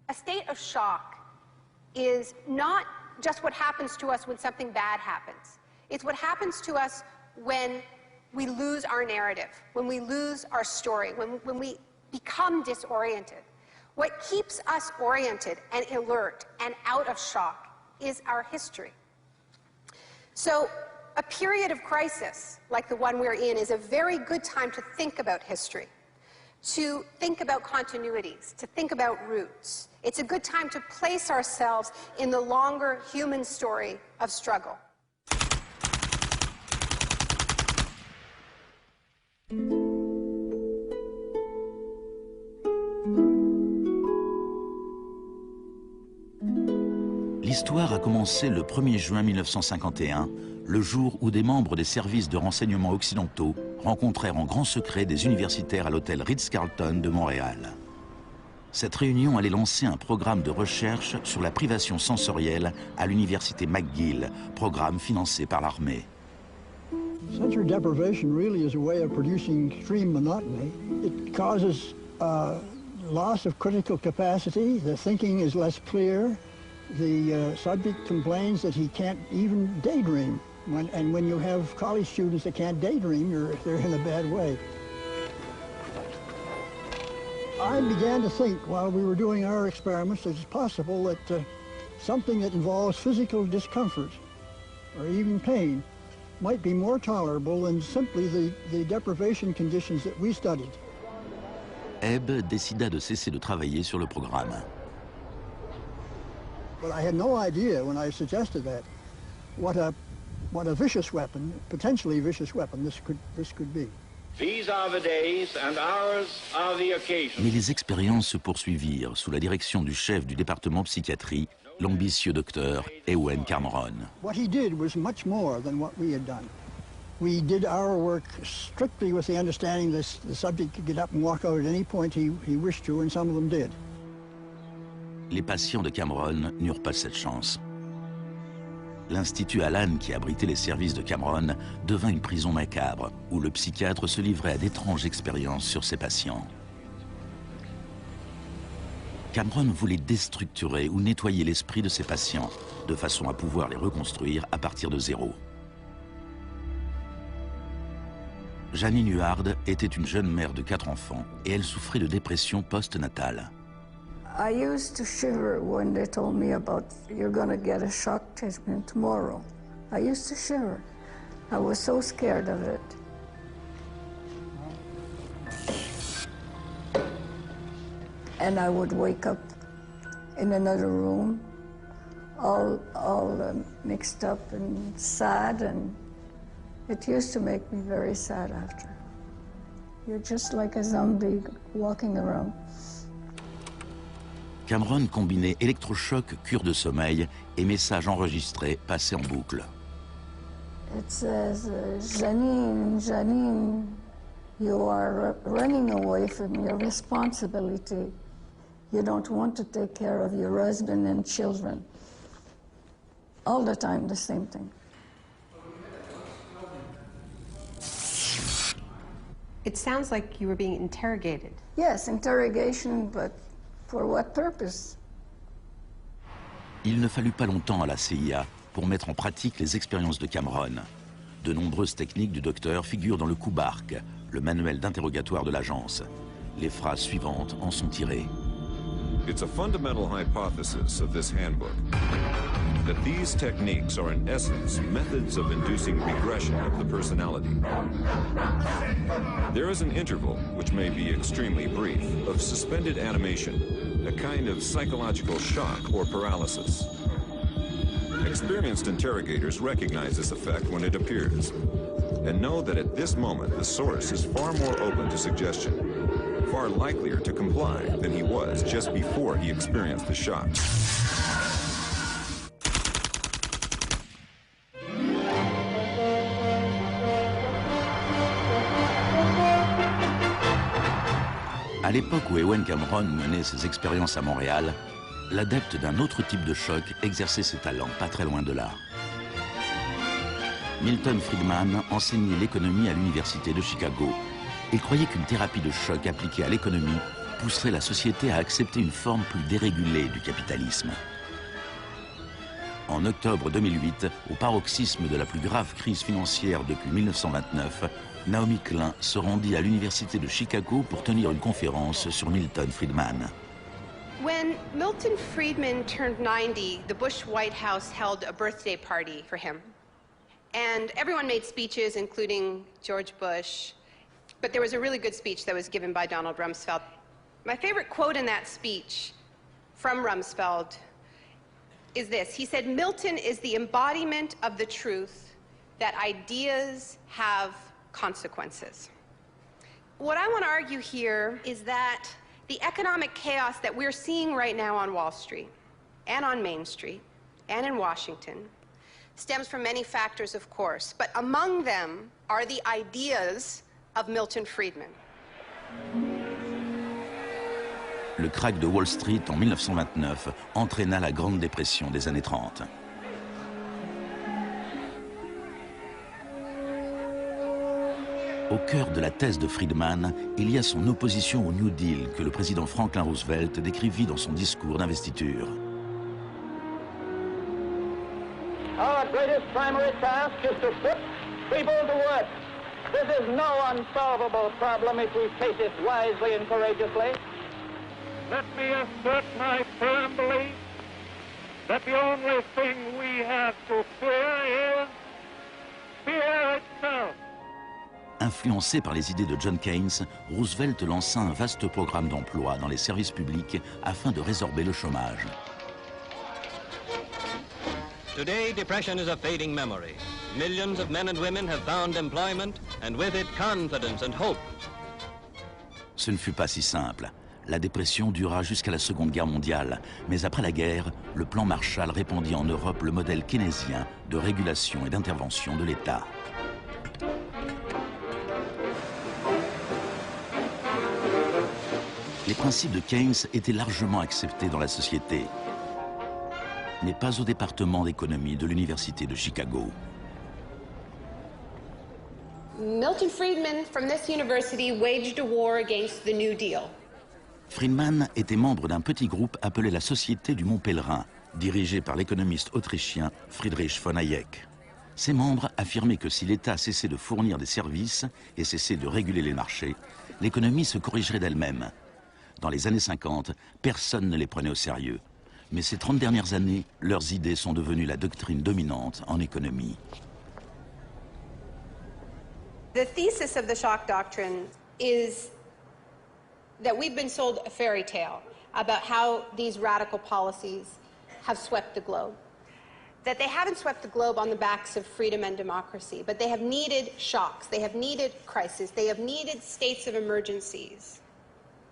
A state of shock is not just what happens to us when something bad happens. It's what happens to us when we lose our narrative, when we lose our story, when we become disoriented. What keeps us oriented and alert and out of shock is our history. So a period of crisis like the one we're in is a very good time to think about history, to think about continuities, to think about roots. It's a good time to place ourselves in the longer human story of struggle. L'histoire a commencé le 1er juin 1951, le jour où des membres des services de renseignement occidentaux rencontrèrent en grand secret des universitaires à l'hôtel Ritz-Carlton de Montréal. Cette réunion allait lancer un programme de recherche sur la privation sensorielle à l'université McGill, programme financé par l'armée. Sensory deprivation really is a way of producing extreme monotony. It causes loss of critical capacity. The thinking is less clear. The subject complains that he can't even daydream. And when you have college students that can't daydream, they're in a bad way. I began to think while we were doing our experiments that it's possible that something that involves physical discomfort or even pain might be more tolerable than simply the deprivation conditions that we studied. Ebb décida de cesser de travailler sur le programme. But I had no idea when I suggested that what a vicious weapon, potentially vicious weapon, this could be. These are the days and ours are the occasions. Mais les expériences se poursuivirent sous la direction du chef du département psychiatrie, l'ambitieux docteur Ewen Cameron. What he did was much more than what we had done. We did our work strictly with the understanding that the subject could get up and walk out at any point he wished to, and some of them did. Les patients de Cameron n'eurent pas cette chance. L'Institut Allen, qui abritait les services de Cameron, devint une prison macabre, où le psychiatre se livrait à d'étranges expériences sur ses patients. Cameron voulait déstructurer ou nettoyer l'esprit de ses patients, de façon à pouvoir les reconstruire à partir de zéro. Janine Huard était une jeune mère de 4 enfants et elle souffrait de dépression postnatale. I used to shiver when they told me about, you're going to get a shock treatment tomorrow. I used to shiver. I was so scared of it. And I would wake up in another room, all mixed up and sad, and it used to make me very sad after. You're just like a zombie walking around. Cameron combinait électrochoc, cure de sommeil et messages enregistrés passés en boucle. It says, Janine, Janine, you are running away from your responsibility. You don't want to take care of your husband and children. All the time, the same thing. It sounds like you were being interrogated. Yes, interrogation, but for what purpose? Il ne fallut pas longtemps à la CIA pour mettre en pratique les expériences de Cameron. De nombreuses techniques du docteur figurent dans le Kubark, le manuel d'interrogatoire de l'agence. Les phrases suivantes en sont tirées. It's a fundamental hypothesis of this handbook that these techniques are in essence methods of inducing regression of the personality. There is an interval, which may be extremely brief, of suspended animation, a kind of psychological shock or paralysis. Experienced interrogators recognize this effect when it appears and know that at this moment the source is far more open to suggestion, far likelier to comply than he was just before he experienced the shock. À l'époque où Ewen Cameron menait ses expériences à Montréal, l'adepte d'un autre type de choc exerçait ses talents pas très loin de là. Milton Friedman enseignait l'économie à l'université de Chicago. Il croyait qu'une thérapie de choc appliquée à l'économie pousserait la société à accepter une forme plus dérégulée du capitalisme. En octobre 2008, au paroxysme de la plus grave crise financière depuis 1929, Naomi Klein se rendit à l'université de Chicago pour tenir une conférence sur Milton Friedman. When Milton Friedman turned 90, the Bush White House held a birthday party for him. And everyone made speeches, including George Bush. But there was a really good speech that was given by Donald Rumsfeld. My favorite quote in that speech from Rumsfeld is this. He said, "Milton is the embodiment of the truth that ideas have consequences." What I want to argue here is that the economic chaos that we're seeing right now on Wall Street and on Main Street and in Washington stems from many factors, of course, but among them are the ideas of Milton Friedman. Le krach de Wall Street en 1929 entraîna la Grande Dépression des années 30. Au cœur de la thèse de Friedman, il y a son opposition au New Deal que le président Franklin Roosevelt décrivit dans son discours d'investiture. Our greatest primary task is to put people to work. This is no unsolvable problem if we face it wisely and courageously. Let me assert my firm belief that the only thing we have to fear is fear itself. Influencé par les idées de John Keynes, Roosevelt lança un vaste programme d'emploi dans les services publics afin de résorber le chômage. Today, depression is a fading memory. Millions of men and women have found employment, and with it confidence and hope. Ce ne fut pas si simple. La dépression dura jusqu'à la Seconde Guerre mondiale, mais après la guerre, le plan Marshall répandit en Europe le modèle keynésien de régulation et d'intervention de l'État. Les principes de Keynes étaient largement acceptés dans la société, mais pas au département d'économie de l'Université de Chicago. Milton Friedman from this university waged a war against the New Deal. Friedman était membre d'un petit groupe appelé la Société du Mont Pèlerin, dirigé par l'économiste autrichien Friedrich von Hayek. Ses membres affirmaient que si l'État cessait de fournir des services et cessait de réguler les marchés, l'économie se corrigerait d'elle-même. Dans les années 50, personne ne les prenait au sérieux. Mais ces 30 dernières années, leurs idées sont devenues la doctrine dominante en économie. The thesis of the shock doctrine is that we've been sold a fairy tale about how these radical policies have swept the globe. That they haven't swept the globe on the backs of freedom and democracy, but they have needed shocks, they have needed crises, they have needed states of emergencies.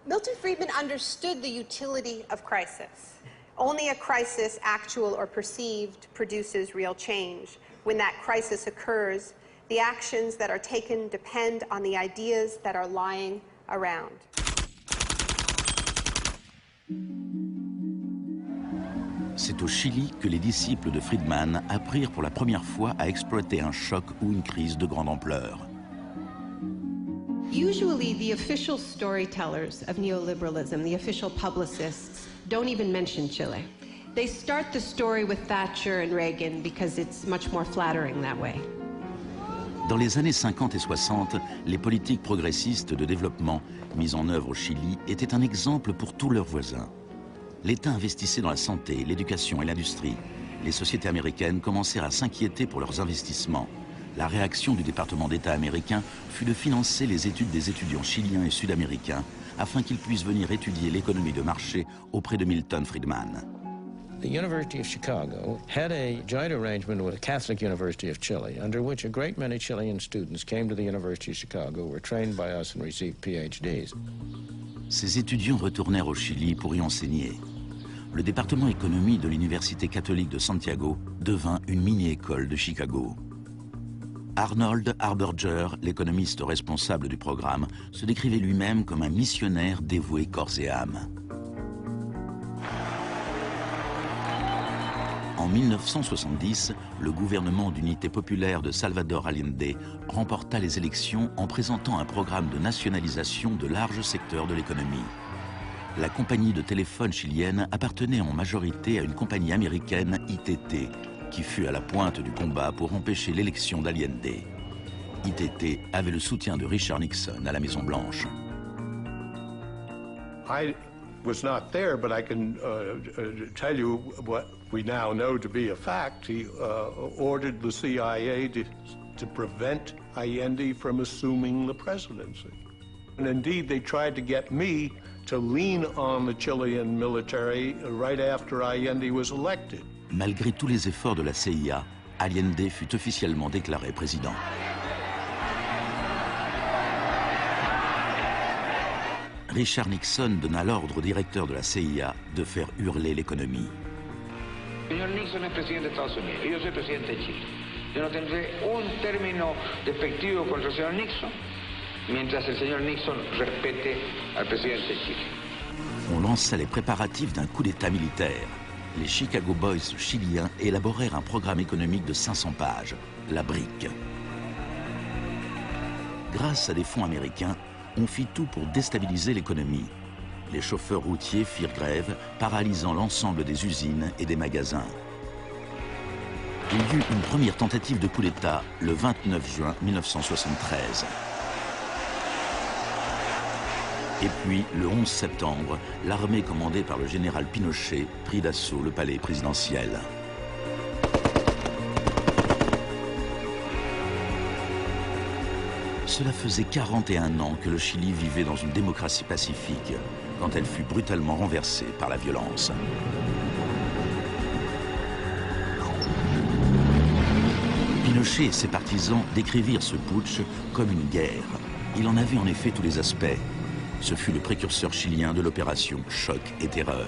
Milton Friedman understood the utility of crisis. Only a crisis, actual or perceived, produces real change. When that crisis occurs, the actions that are taken depend on the ideas that are lying around. C'est au Chili que les disciples de Friedman apprirent pour la première fois à exploiter un choc ou une crise de grande ampleur. Usually the official storytellers of neoliberalism, the official publicists, don't even mention Chile. They start the story with Thatcher and Reagan because it's much more flattering that way. Dans les années 50 et 60, les politiques progressistes de développement mises en œuvre au Chili étaient un exemple pour tous leurs voisins. L'État investissait dans la santé, l'éducation et l'industrie. Les sociétés américaines commencèrent à s'inquiéter pour leurs investissements. La réaction du département d'État américain fut de financer les études des étudiants chiliens et sud-américains afin qu'ils puissent venir étudier l'économie de marché auprès de Milton Friedman. The University of Chicago had a joint arrangement with the Catholic University of Chile, under which a great many Chilean students came to the University of Chicago, were trained by us and received PhDs. Ces étudiants retournèrent au Chili pour y enseigner. Le département économie de l'Université catholique de Santiago devint une mini-école de Chicago. Arnold Harberger, l'économiste responsable du programme, se décrivait lui-même comme un missionnaire dévoué corps et âme. En 1970, le gouvernement d'unité populaire de Salvador Allende remporta les élections en présentant un programme de nationalisation de larges secteurs de l'économie. la compagnie de téléphone chilienne appartenait en majorité à une compagnie américaine, ITT, qui fut à la pointe du combat pour empêcher l'élection d'Allende. ITT avait le soutien de Richard Nixon à la Maison-Blanche. I was not there, but I can tell you what we now know to be a fact. He ordered the CIA to prevent Allende from assuming the presidency. And indeed, they tried to get me to lean on the Chilean military right after Allende was elected. Malgré tous les efforts de la CIA, Allende fut officiellement déclaré président. Richard Nixon donna l'ordre au directeur de la CIA de faire hurler l'économie. Señor Nixon es presidente de Estados Unidos y yo soy presidente de Chile. Yo no tendré un término despectivo contra el señor Nixon mientras el señor Nixon respete al presidente de Chile. On lança les préparatifs d'un coup d'État militaire. Les Chicago Boys chiliens élaborèrent un programme économique de 500 pages, la BRIC. Grâce à des fonds américains, on fit tout pour déstabiliser l'économie. Les chauffeurs routiers firent grève, paralysant l'ensemble des usines et des magasins. Il y eut une première tentative de coup d'État le 29 juin 1973. Et puis, le 11 septembre, l'armée commandée par le général Pinochet prit d'assaut le palais présidentiel. Cela faisait 41 ans que le Chili vivait dans une démocratie pacifique, quand elle fut brutalement renversée par la violence. Pinochet et ses partisans décrivirent ce putsch comme une guerre. Il en avait en effet tous les aspects. Ce fut le précurseur chilien de l'opération Choc et Terreur.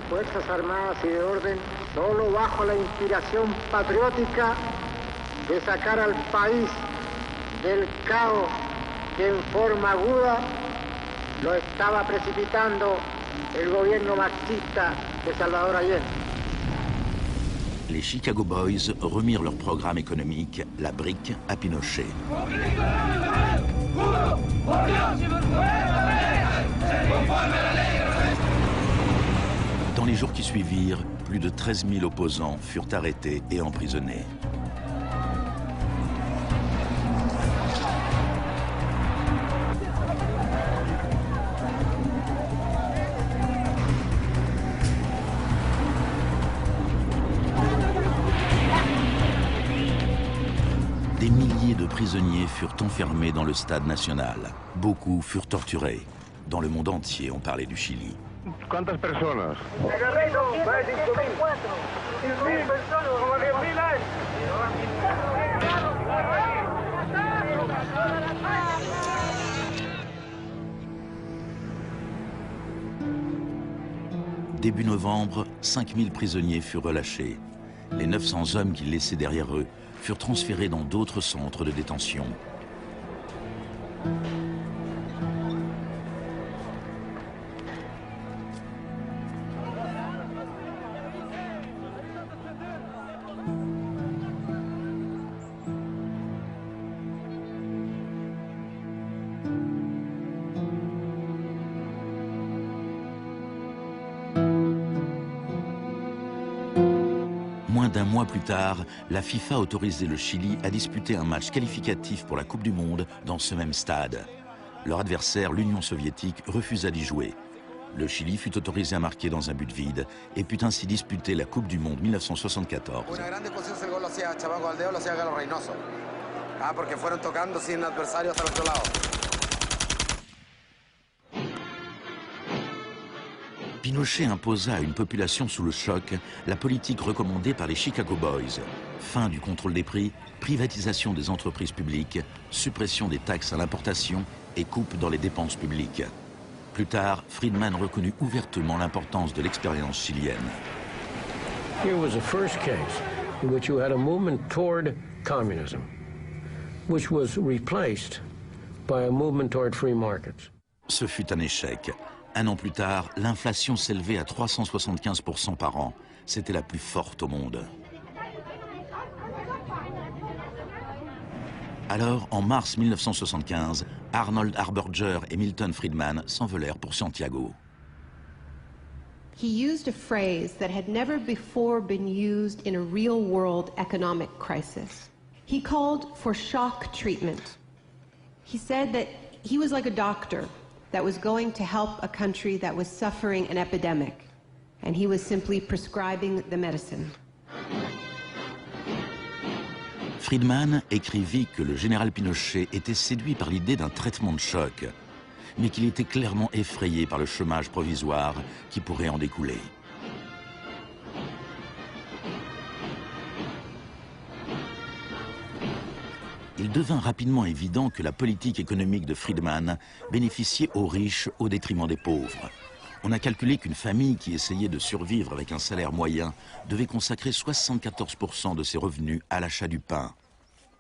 Fuerzas Armadas y de Orden, solo bajo la inspiración patriótica de sacar al país del caos que en forma aguda lo estaba precipitando el gobierno marxista de Salvador Allende. Les Chicago Boys remirent leur programme économique, la BRIC, à Pinochet. Dans les jours qui suivirent, plus de 13 000 opposants furent arrêtés et emprisonnés. Des milliers de prisonniers furent enfermés dans le stade national. Beaucoup furent torturés. Dans le monde entier, on parlait du Chili. ¿Cuántas personas? Début novembre, 5000 prisonniers furent relâchés. Les 900 hommes qu'ils laissaient derrière eux furent transférés dans d'autres centres de détention. Moins d'un mois plus tard, la FIFA autorisait le Chili à disputer un match qualificatif pour la Coupe du Monde dans ce même stade. Leur adversaire, l'Union soviétique, refusa d'y jouer. Le Chili fut autorisé à marquer dans un but vide et put ainsi disputer la Coupe du Monde 1974. Pinochet imposa à une population sous le choc la politique recommandée par les Chicago Boys. Fin du contrôle des prix, privatisation des entreprises publiques, suppression des taxes à l'importation et coupe dans les dépenses publiques. Plus tard, Friedman reconnut ouvertement l'importance de l'expérience chilienne. Here was the first case in which you had a movement toward communism, which was replaced by a movement toward free markets. Ce fut un échec. Un an plus tard, l'inflation s'élevait à 375% par an. C'était la plus forte au monde. Alors, en mars 1975, Arnold Harberger et Milton Friedman s'envolèrent pour Santiago. He used a phrase that had never before been used in a real-world economic crisis. He called for shock treatment. He said that he was like a doctor that was going to help a country that was suffering an epidemic, and he was simply prescribing the medicine. Friedman écrivit que le général Pinochet était séduit par l'idée d'un traitement de choc, mais qu'il était clairement effrayé par le chômage provisoire qui pourrait en découler. Il devint rapidement évident que la politique économique de Friedman bénéficiait aux riches au détriment des pauvres. On a calculé qu'une famille qui essayait de survivre avec un salaire moyen devait consacrer 74% de ses revenus à l'achat du pain.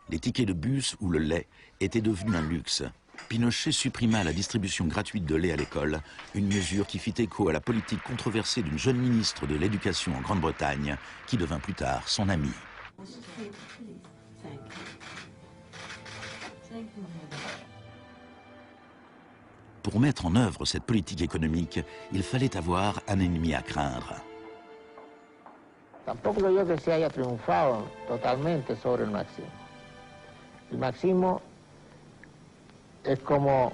Les tickets de bus ou le lait étaient devenus un luxe. Pinochet supprima la distribution gratuite de lait à l'école, une mesure qui fit écho à la politique controversée d'une jeune ministre de l'Éducation en Grande-Bretagne, qui devint plus tard son amie. Pour mettre en œuvre cette politique économique, il fallait avoir un ennemi à craindre. Tampoco creo que se haya triunfado totalmente sobre el marxismo. El marxismo es como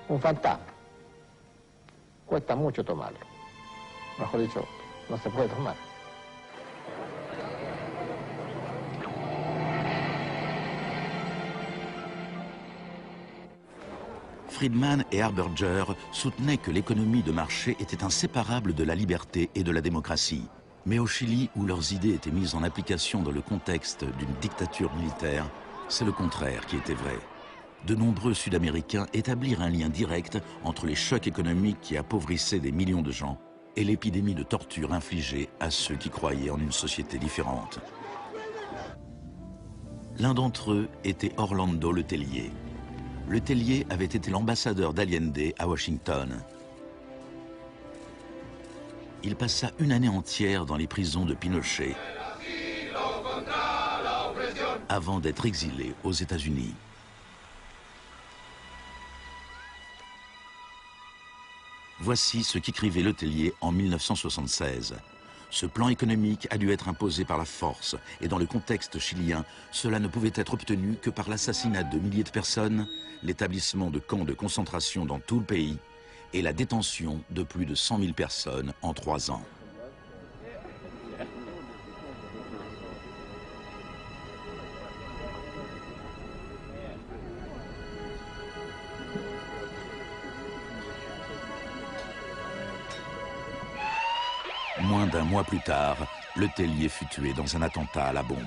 un fantasma. Cuesta mucho tomarlo. Mejor dicho, no se puede tomar. Friedman et Harberger soutenaient que l'économie de marché était inséparable de la liberté et de la démocratie. Mais au Chili, où leurs idées étaient mises en application dans le contexte d'une dictature militaire, c'est le contraire qui était vrai. De nombreux Sud-Américains établirent un lien direct entre les chocs économiques qui appauvissaient des millions de gens et l'épidémie de torture infligée à ceux qui croyaient en une société différente. L'un d'entre eux était Orlando Letelier. Letelier avait été l'ambassadeur d'Allende à Washington. Il passa une année entière dans les prisons de Pinochet avant d'être exilé aux États-Unis. Voici ce qu'écrivait Letelier en 1976. Ce plan économique a dû être imposé par la force et dans le contexte chilien, cela ne pouvait être obtenu que par l'assassinat de milliers de personnes, l'établissement de camps de concentration dans tout le pays et la détention de plus de 100 000 personnes en 3 ans. Moins d'un mois plus tard, Letelier fut tué dans un attentat à la bombe.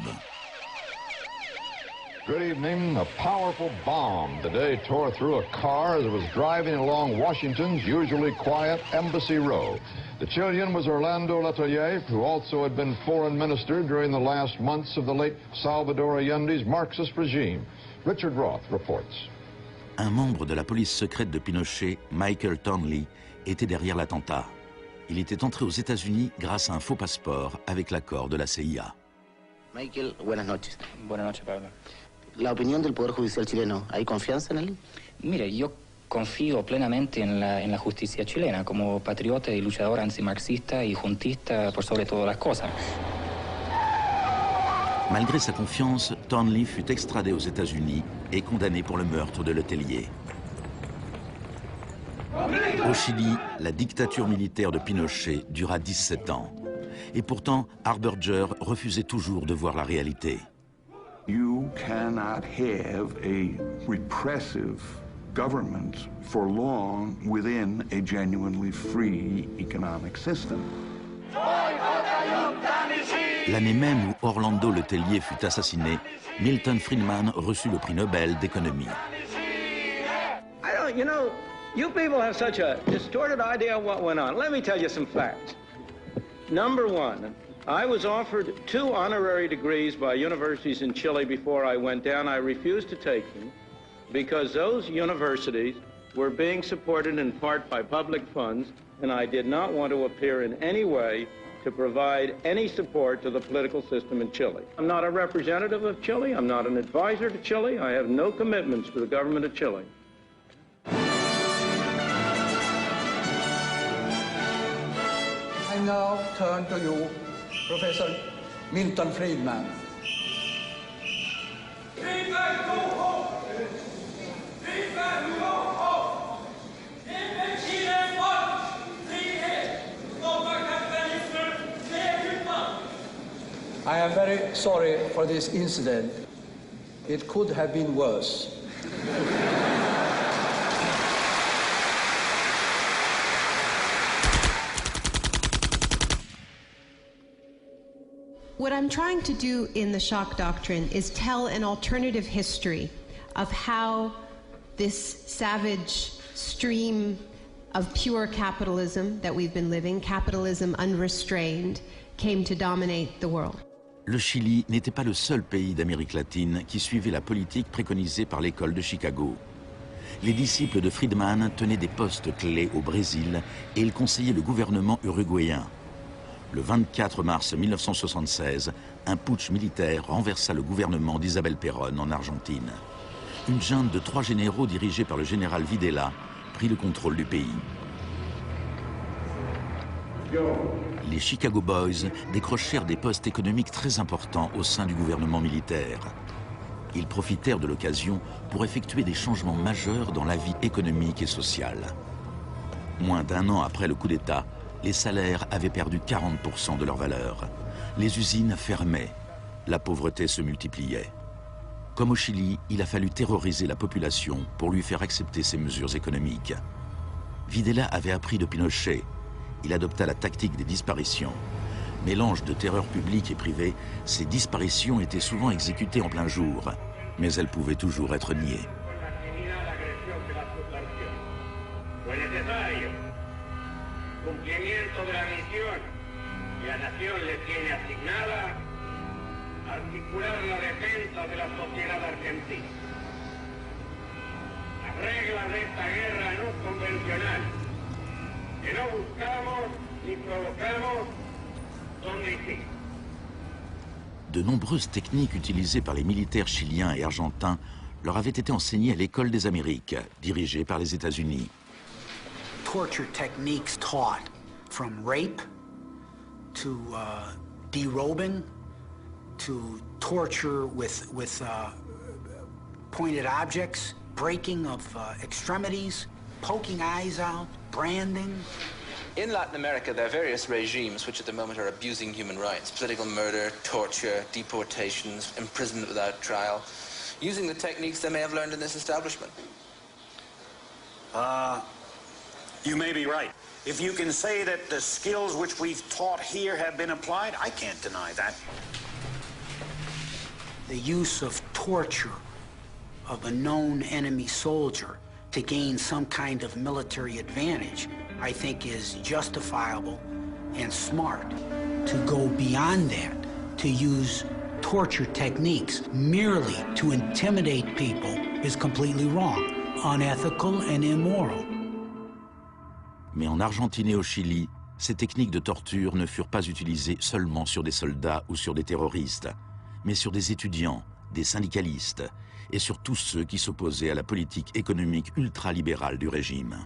Good evening. A powerful bomb today tore through a car as it was driving along Washington's usually quiet Embassy Row. The Chilean was Orlando Letelier, who also had been foreign minister during the last months of the late Salvador Allende's Marxist regime. Richard Roth reports. Un membre de la police secrète de Pinochet, Michael Townley, était derrière l'attentat. Il était entré aux États-Unis grâce à un faux passeport avec l'accord de la CIA. Michael, buenas noches. Buenas noches, Pablo. La opinión del Poder Judicial chileno, ¿hay confianza en él? Mire, yo Confío plenamente en la justicia chilena como patriota y luchador antimarxista y juntista por sobre todas las cosas. Malgré sa confiance, Thornley fut extradé aux États-Unis et condamné pour le meurtre de Letellier. Au Chili, la dictature militaire de Pinochet dura 17 ans. Et pourtant, Harberger refusait toujours de voir la réalité. You cannot have a repressive government for long within a genuinely free economic system. L'année même où Orlando Letellier fut assassiné, Milton Friedman reçut le prix Nobel d'économie. You know, you people have such a distorted idea of what went on. Let me tell you some facts. Number one, I was offered 2 honorary degrees by universities in Chile before I went down. I refused to take them because those universities were being supported in part by public funds, and I did not want to appear in any way to provide any support to the political system in Chile. I'm not a representative of Chile. I'm not an advisor to Chile. I have no commitments to the government of Chile. I now turn to you, Professor Milton Friedman. I am very sorry for this incident. It could have been worse. What I'm trying to do in the shock doctrine is tell an alternative history of how this savage stream of pure capitalism that we've been living, capitalism unrestrained, came to dominate the world. Le Chili n'était pas le seul pays d'Amérique latine qui suivait la politique préconisée par l'école de Chicago. Les disciples de Friedman tenaient des postes clés au Brésil et ils conseillaient le gouvernement uruguayen. Le 24 mars 1976, un putsch militaire renversa le gouvernement d'Isabel Perón en Argentine. Une junte de 3 généraux dirigée par le général Videla prit le contrôle du pays. Les Chicago Boys décrochèrent des postes économiques très importants au sein du gouvernement militaire. Ils profitèrent de l'occasion pour effectuer des changements majeurs dans la vie économique et sociale. Moins d'1 an après le coup d'État, les salaires avaient perdu 40% de leur valeur. Les usines fermaient. La pauvreté se multipliait. Comme au Chili, il a fallu terroriser la population pour lui faire accepter ces mesures économiques. Videla avait appris de Pinochet. Il adopta la tactique des disparitions. Mélange de terreur publique et privée, ces disparitions étaient souvent exécutées en plein jour, mais elles pouvaient toujours être niées. Cumplimiento de la misión que la nación le tiene asignada, articular la defensa de la sociedad argentina. Las reglas de esta guerra no convencional, que no buscamos ni provocamos, son distintas. De nombreuses techniques utilisées par les militaires chiliens et argentins leur avaient été enseignées à l'École des Amériques, dirigée par les États-Unis. Torture techniques taught, from rape to derobing to torture with pointed objects, breaking of extremities, poking eyes out, branding. In Latin America, there are various regimes which at the moment are abusing human rights. Political murder, torture, deportations, imprisonment without trial, using the techniques they may have learned in this establishment. You may be right. If you can say that the skills which we've taught here have been applied, I can't deny that. The use of torture of a known enemy soldier to gain some kind of military advantage, I think is justifiable and smart. To go beyond that, to use torture techniques merely to intimidate people is completely wrong, unethical and immoral. Mais en Argentine et au Chili, ces techniques de torture ne furent pas utilisées seulement sur des soldats ou sur des terroristes, mais sur des étudiants, des syndicalistes et sur tous ceux qui s'opposaient à la politique économique ultralibérale du régime.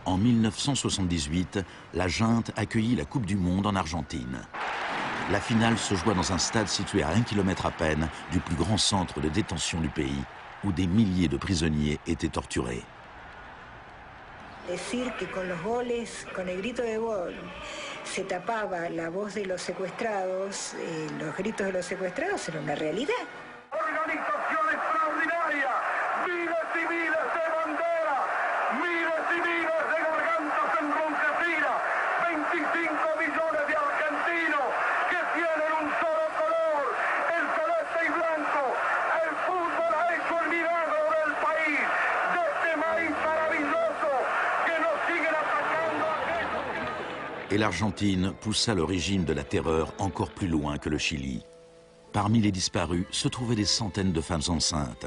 En 1978, la junte accueillit la Coupe du Monde en Argentine. La finale se joua dans un stade situé à 1 kilomètre à peine du plus grand centre de détention du pays, où des milliers de prisonniers étaient torturés. Decir que con los goles, con el grito de gol, se tapaba la voz de los secuestrados, los gritos de los secuestrados era una realidad. Organización extraordinaria, miles y miles de banderas, miles y miles de gargantas enronquecidas, 25 millones de argentinos que tienen un solo color, el celeste y blanco. El fútbol ha hecho el milagro del país, de este maíz maravilloso que nos siguen atacando a aquellos. Et l'Argentine poussa le régime de la terreur encore plus loin que le Chili. Parmi les disparus se trouvaient des centaines de femmes enceintes.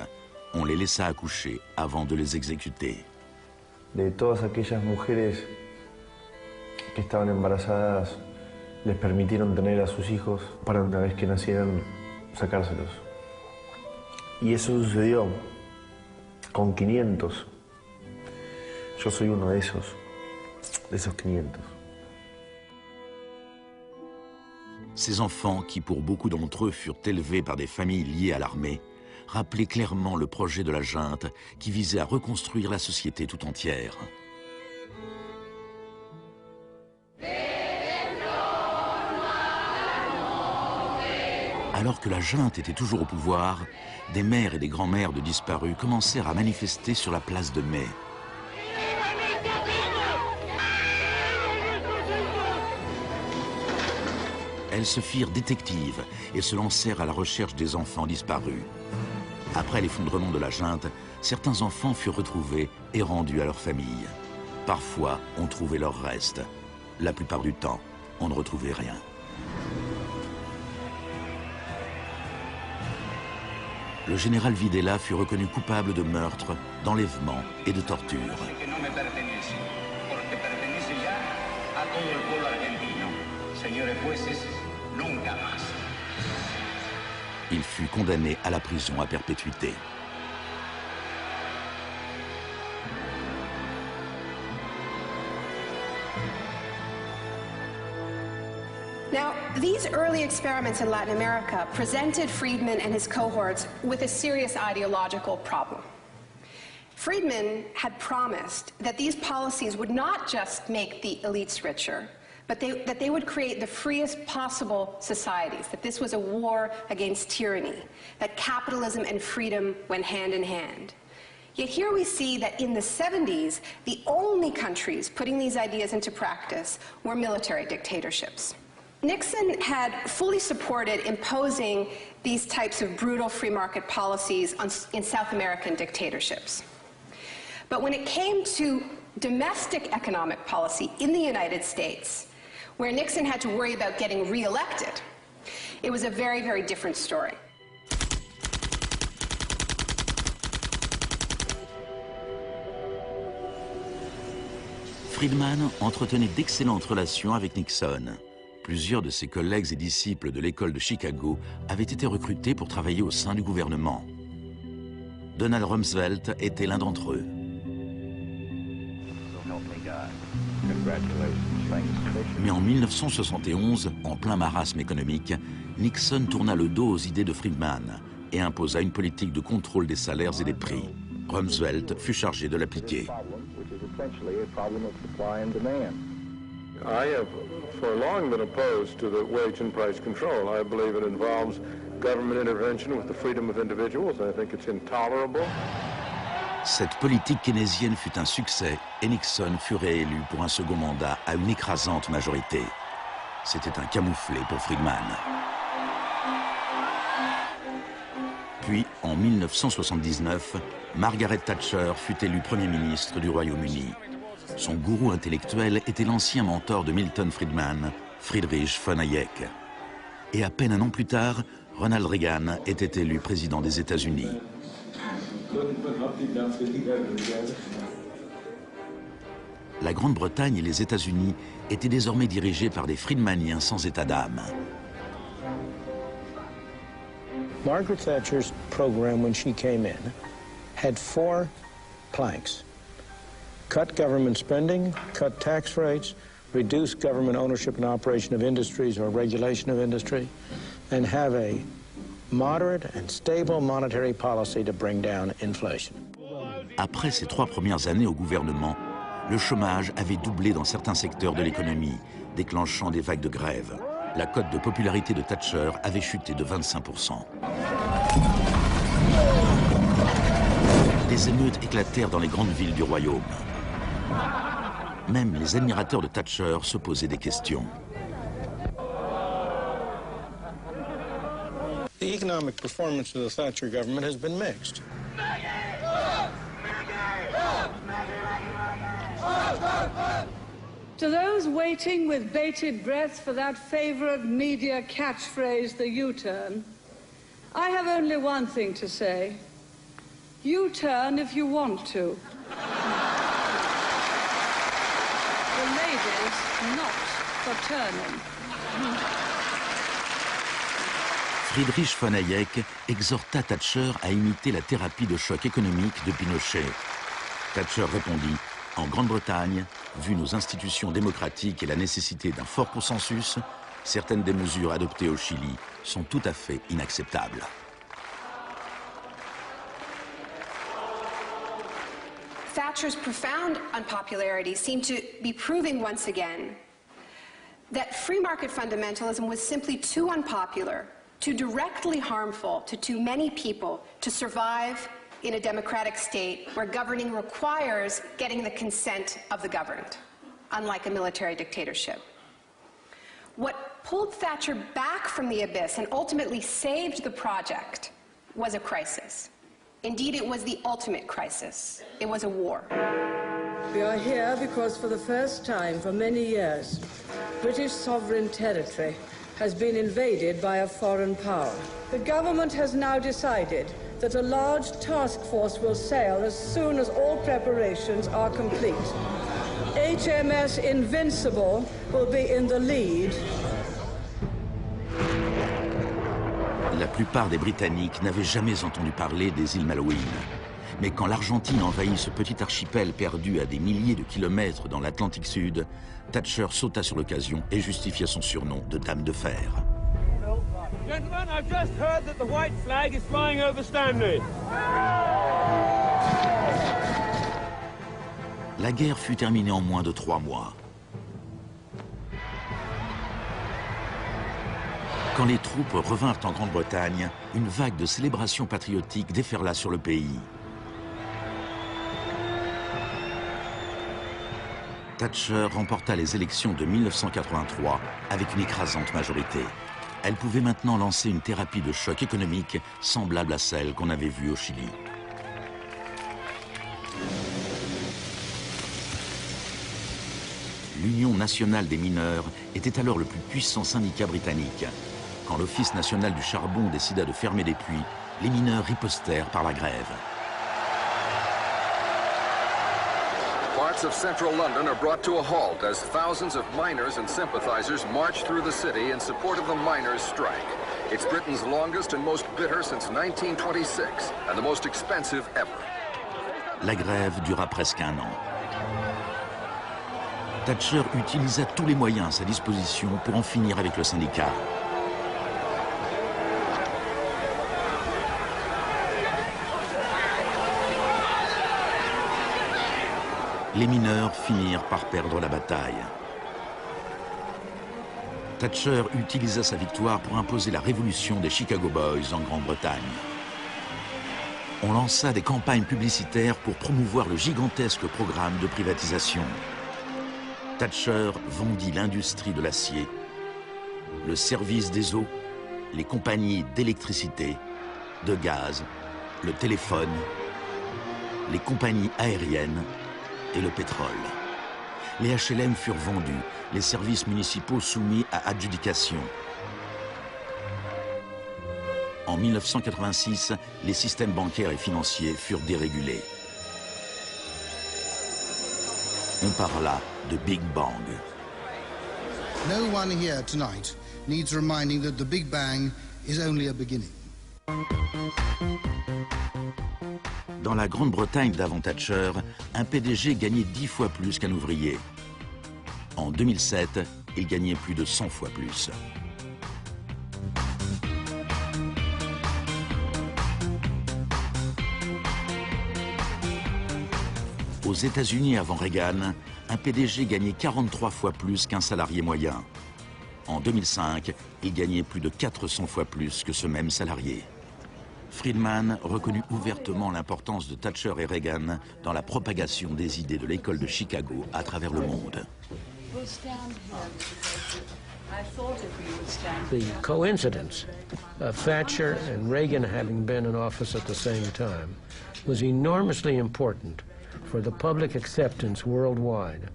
On les laissa accoucher avant de les exécuter. De todas aquellas mujeres que estaban embarazadas, les permitieron tener a sus hijos para una vez que nacieran sacárselos. Y eso sucedió con 500. Yo soy uno de esos 500. Ces enfants, qui pour beaucoup d'entre eux furent élevés par des familles liées à l'armée, rappelaient clairement le projet de la junte qui visait à reconstruire la société tout entière. Alors que la junte était toujours au pouvoir, des mères et des grands-mères de disparus commencèrent à manifester sur la place de Mai. Elles se firent détectives et se lancèrent à la recherche des enfants disparus. Après l'effondrement de la junte, certains enfants furent retrouvés et rendus à leur famille. Parfois, on trouvait leurs restes. La plupart du temps, on ne retrouvait rien. Le général Videla fut reconnu coupable de meurtre, d'enlèvement et de torture. Il fut condamné à la prison à perpétuité. Now, these early experiments in Latin America presented Friedman and his cohorts with a serious ideological problem. Friedman had promised that these policies would not just make the elites richer, but that they would create the freest possible societies, that this was a war against tyranny, that capitalism and freedom went hand in hand. Yet here we see that in the 70s, the only countries putting these ideas into practice were military dictatorships. Nixon had fully supported imposing these types of brutal free market policies in South American dictatorships. But when it came to domestic economic policy in the United States, where Nixon had to worry about getting reelected, it was a very, very different story. Friedman entretenait d'excellentes relations avec Nixon. Plusieurs de ses collègues et disciples de l'école de Chicago avaient été recrutés pour travailler au sein du gouvernement. Donald Rumsfeld était l'un d'entre eux. Mais en 1971, en plein marasme économique, Nixon tourna le dos aux idées de Friedman et imposa une politique de contrôle des salaires et des prix. Rumsfeld fut chargé de l'appliquer. I have for long been opposed to the wage and price control. I believe it involves government intervention with the freedom of individuals. I think it's intolerable. Cette politique keynésienne fut un succès et Nixon fut réélu pour un second mandat à une écrasante majorité. C'était un camouflet pour Friedman. Puis, en 1979, Margaret Thatcher fut élue Premier ministre du Royaume-Uni. Son gourou intellectuel était l'ancien mentor de Milton Friedman, Friedrich von Hayek. Et à peine un an plus tard, Ronald Reagan était élu président des États-Unis. La Grande-Bretagne et les États-Unis étaient désormais dirigés par des Friedmaniens sans état d'âme. Margaret Thatcher's program when she came in had 4 planks. Cut government spending, cut tax rates, reduce government ownership and operation of industries or regulation of industry, and have a moderate and stable monetary policy to bring down inflation. Après ses 3 premières années au gouvernement, le chômage avait doublé dans certains secteurs de l'économie, déclenchant des vagues de grève. La cote de popularité de Thatcher avait chuté de 25%. Des émeutes éclatèrent dans les grandes villes du royaume. Même les admirateurs de Thatcher se posaient des questions. The economic performance of the Thatcher government has been mixed. To those waiting with bated breath for that favorite media catchphrase, the U-turn, I have only one thing to say. U-turn if you want to. The lady's not for turning. Friedrich von Hayek exhorta Thatcher à imiter la thérapie de choc économique de Pinochet. Thatcher répondit: en Grande-Bretagne, vu nos institutions démocratiques et la nécessité d'un fort consensus, certaines des mesures adoptées au Chili sont tout à fait inacceptables. Thatcher's profound unpopularity seemed to be proving once again that free market fundamentalism was simply too unpopular, too directly harmful to too many people to survive in a democratic state where governing requires getting the consent of the governed, unlike a military dictatorship. What pulled Thatcher back from the abyss and ultimately saved the project was a crisis. Indeed, it was the ultimate crisis. It was a war. We are here because for the first time for many years, British sovereign territory has been invaded by a foreign power. The government has now decided that a large task force will sail as soon as all preparations are complete. HMS Invincible will be in the lead. La plupart des Britanniques n'avaient jamais entendu parler des îles Malouines. Mais quand l'Argentine envahit ce petit archipel perdu à des milliers de kilomètres dans l'Atlantique Sud, Thatcher sauta sur l'occasion et justifia son surnom de Dame de Fer. Gentlemen, I've just heard that the white flag is flying over Stanley. La guerre fut terminée en moins de 3 mois. Quand les troupes revinrent en Grande-Bretagne, une vague de célébrations patriotiques déferla sur le pays. Thatcher remporta les élections de 1983 avec une écrasante majorité. Elle pouvait maintenant lancer une thérapie de choc économique semblable à celle qu'on avait vue au Chili. L'Union nationale des mineurs était alors le plus puissant syndicat britannique. Quand l'Office national du charbon décida de fermer des puits, les mineurs ripostèrent par la grève. Parts of central London are brought to a halt as thousands of miners and sympathizers march through the city in support of the miners' strike. It's Britain's longest and most bitter since 1926, and the most expensive ever. La grève dura presque 1 an. Thatcher utilisa tous les moyens à sa disposition pour en finir avec le syndicat. Les mineurs finirent par perdre la bataille. Thatcher utilisa sa victoire pour imposer la révolution des Chicago Boys en Grande-Bretagne. On lança des campagnes publicitaires pour promouvoir le gigantesque programme de privatisation. Thatcher vendit l'industrie de l'acier, le service des eaux, les compagnies d'électricité, de gaz, le téléphone, les compagnies aériennes et le pétrole. Les HLM furent vendus, les services municipaux soumis à adjudication. En 1986, les systèmes bancaires et financiers furent dérégulés. On parla de Big Bang. No one here tonight needs reminding that the Big Bang is only a beginning. Dans la Grande-Bretagne d'avant Thatcher, un PDG gagnait 10 fois plus qu'un ouvrier. En 2007, il gagnait plus de 100 fois plus. Aux États-Unis avant Reagan, un PDG gagnait 43 fois plus qu'un salarié moyen. En 2005, il gagnait plus de 400 fois plus que ce même salarié. Friedman reconnut ouvertement l'importance de Thatcher et Reagan dans la propagation des idées de l'école de Chicago à travers le monde. The coincidence of Thatcher and Reagan having been in office at the same time was enormously important for the public acceptance worldwide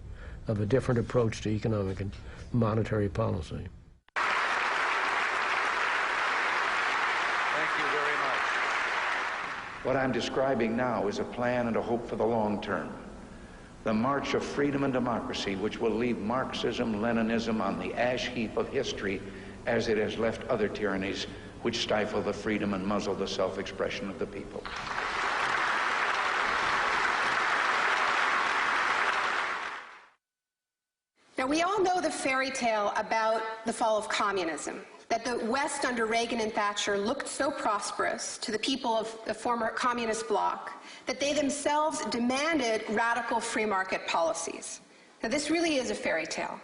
of a different approach to economic and monetary policy. What I'm describing now is a plan and a hope for the long term. The march of freedom and democracy, which will leave Marxism, Leninism on the ash heap of history as it has left other tyrannies which stifle the freedom and muzzle the self-expression of the people. Now, we all know the fairy tale about the fall of communism, that the West under Reagan and Thatcher looked so prosperous to the people of the former communist bloc that they themselves demanded radical free market policies. Now, this really is a fairy tale.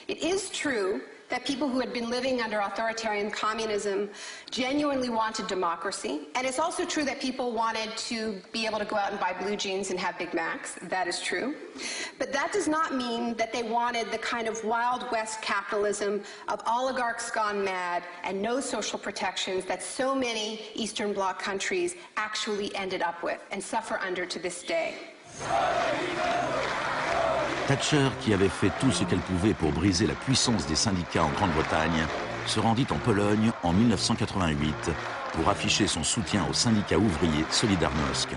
It is true that people who had been living under authoritarian communism genuinely wanted democracy. And it's also true that people wanted to be able to go out and buy blue jeans and have Big Macs. That is true. But that does not mean that they wanted the kind of Wild West capitalism of oligarchs gone mad and no social protections that so many Eastern Bloc countries actually ended up with and suffer under to this day. Thatcher, qui avait fait tout ce qu'elle pouvait pour briser la puissance des syndicats en Grande-Bretagne, se rendit en Pologne en 1988 pour afficher son soutien au syndicat ouvrier Solidarność.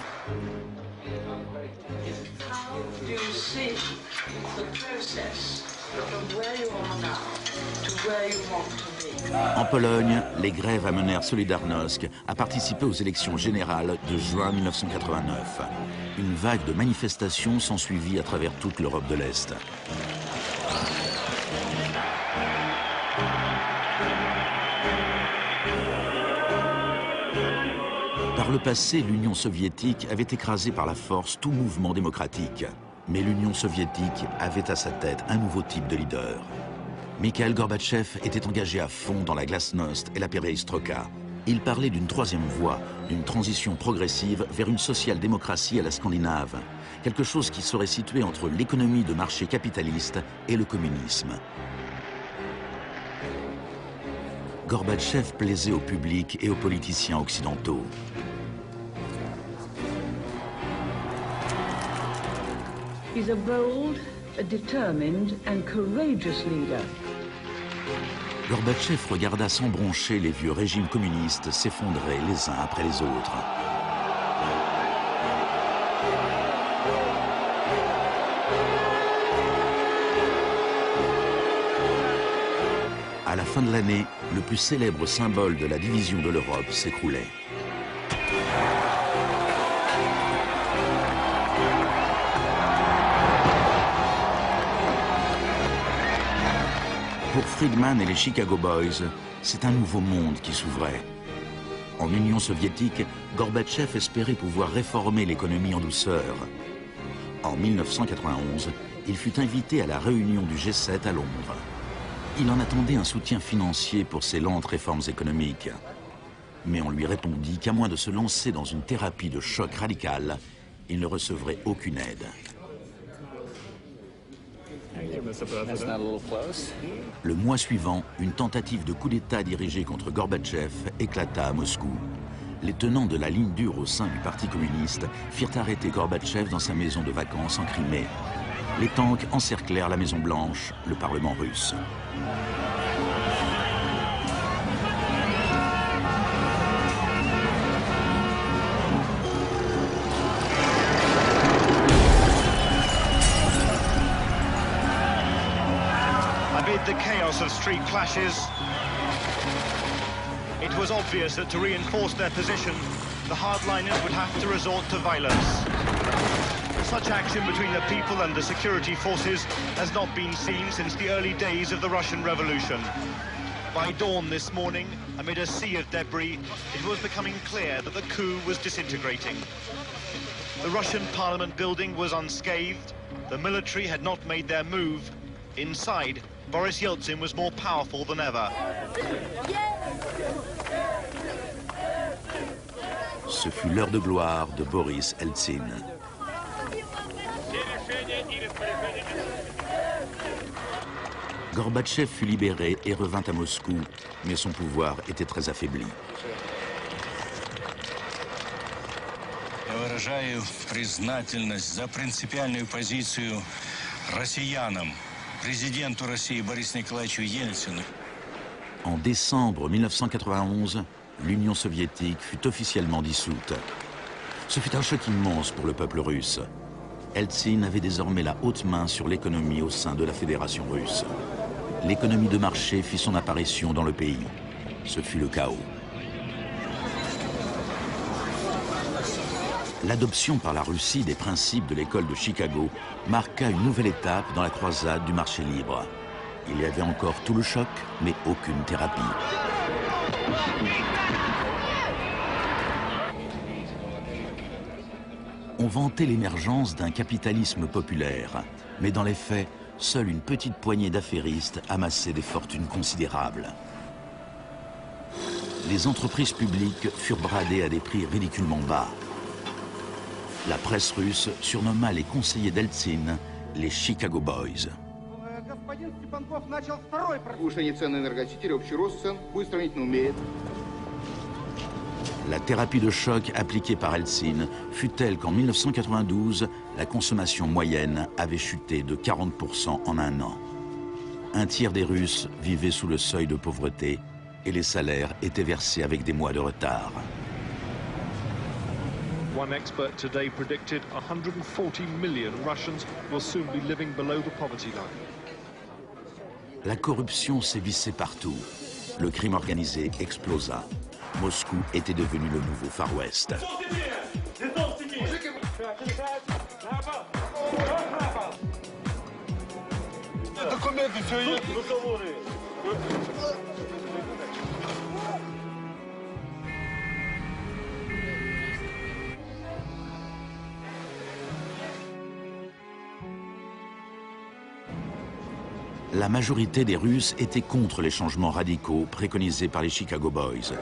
En Pologne, les grèves amenèrent Solidarność à participer aux élections générales de juin 1989. Une vague de manifestations s'ensuivit à travers toute l'Europe de l'Est. Par le passé, l'Union soviétique avait écrasé par la force tout mouvement démocratique. Mais l'Union soviétique avait à sa tête un nouveau type de leader. Mikhail Gorbatchev était engagé à fond dans la glasnost et la perestroïka. Il parlait d'une troisième voie, d'une transition progressive vers une social-démocratie à la scandinave, quelque chose qui serait situé entre l'économie de marché capitaliste et le communisme. Gorbatchev plaisait au public et aux politiciens occidentaux. He's a bold, a determined and courageous leader. Gorbatchev regarda sans broncher les vieux régimes communistes s'effondrer les uns après les autres. À la fin de l'année, le plus célèbre symbole de la division de l'Europe s'écroulait. Pour Friedman et les Chicago Boys, c'est un nouveau monde qui s'ouvrait. En Union soviétique, Gorbatchev espérait pouvoir réformer l'économie en douceur. En 1991, il fut invité à la réunion du G7 à Londres. Il en attendait un soutien financier pour ses lentes réformes économiques. Mais on lui répondit qu'à moins de se lancer dans une thérapie de choc radical, il ne recevrait aucune aide. Le mois suivant, une tentative de coup d'État dirigée contre Gorbatchev éclata à Moscou. Les tenants de la ligne dure au sein du Parti communiste firent arrêter Gorbatchev dans sa maison de vacances en Crimée. Les tanks encerclèrent la Maison Blanche, le Parlement russe. Amid the chaos of street clashes, it was obvious that to reinforce their position, the hardliners would have to resort to violence. Such action between the people and the security forces has not been seen since the early days of the Russian Revolution. By dawn this morning, amid a sea of debris, it was becoming clear that the coup was disintegrating. The Russian parliament building was unscathed. The military had not made their move. Inside, Boris Yeltsin was more powerful than ever. Ce fut l'heure de gloire de Boris Eltsine. Gorbatchev fut libéré et revint à Moscou, mais son pouvoir était très affaibli. Я выражаю признательность за принципиальную позицию россиянам, президенту России Борису Николаевичу Ельцину. En décembre 1991, l'Union soviétique fut officiellement dissoute. Ce fut un choc immense pour le peuple russe. Eltsine avait désormais la haute main sur l'économie au sein de la Fédération russe. L'économie de marché fit son apparition dans le pays. Ce fut le chaos. L'adoption par la Russie des principes de l'école de Chicago marqua une nouvelle étape dans la croisade du marché libre. Il y avait encore tout le choc, mais aucune thérapie. On vantait l'émergence d'un capitalisme populaire, mais dans les faits, seule une petite poignée d'affairistes amassait des fortunes considérables. Les entreprises publiques furent bradées à des prix ridiculement bas. La presse russe surnomma les conseillers d'Eltsine les Chicago Boys. La thérapie de choc appliquée par Eltsine fut telle qu'en 1992, la consommation moyenne avait chuté de 40% en un an. Un tiers des Russes vivaient sous le seuil de pauvreté et les salaires étaient versés avec des mois de retard. One expert today predicted 140 million Russians will soon be living below the poverty line. La corruption sévissait partout. Le crime organisé explosa. Moscou était devenu le nouveau Far West. La majorité des Russes était contre les changements radicaux préconisés par les Chicago Boys.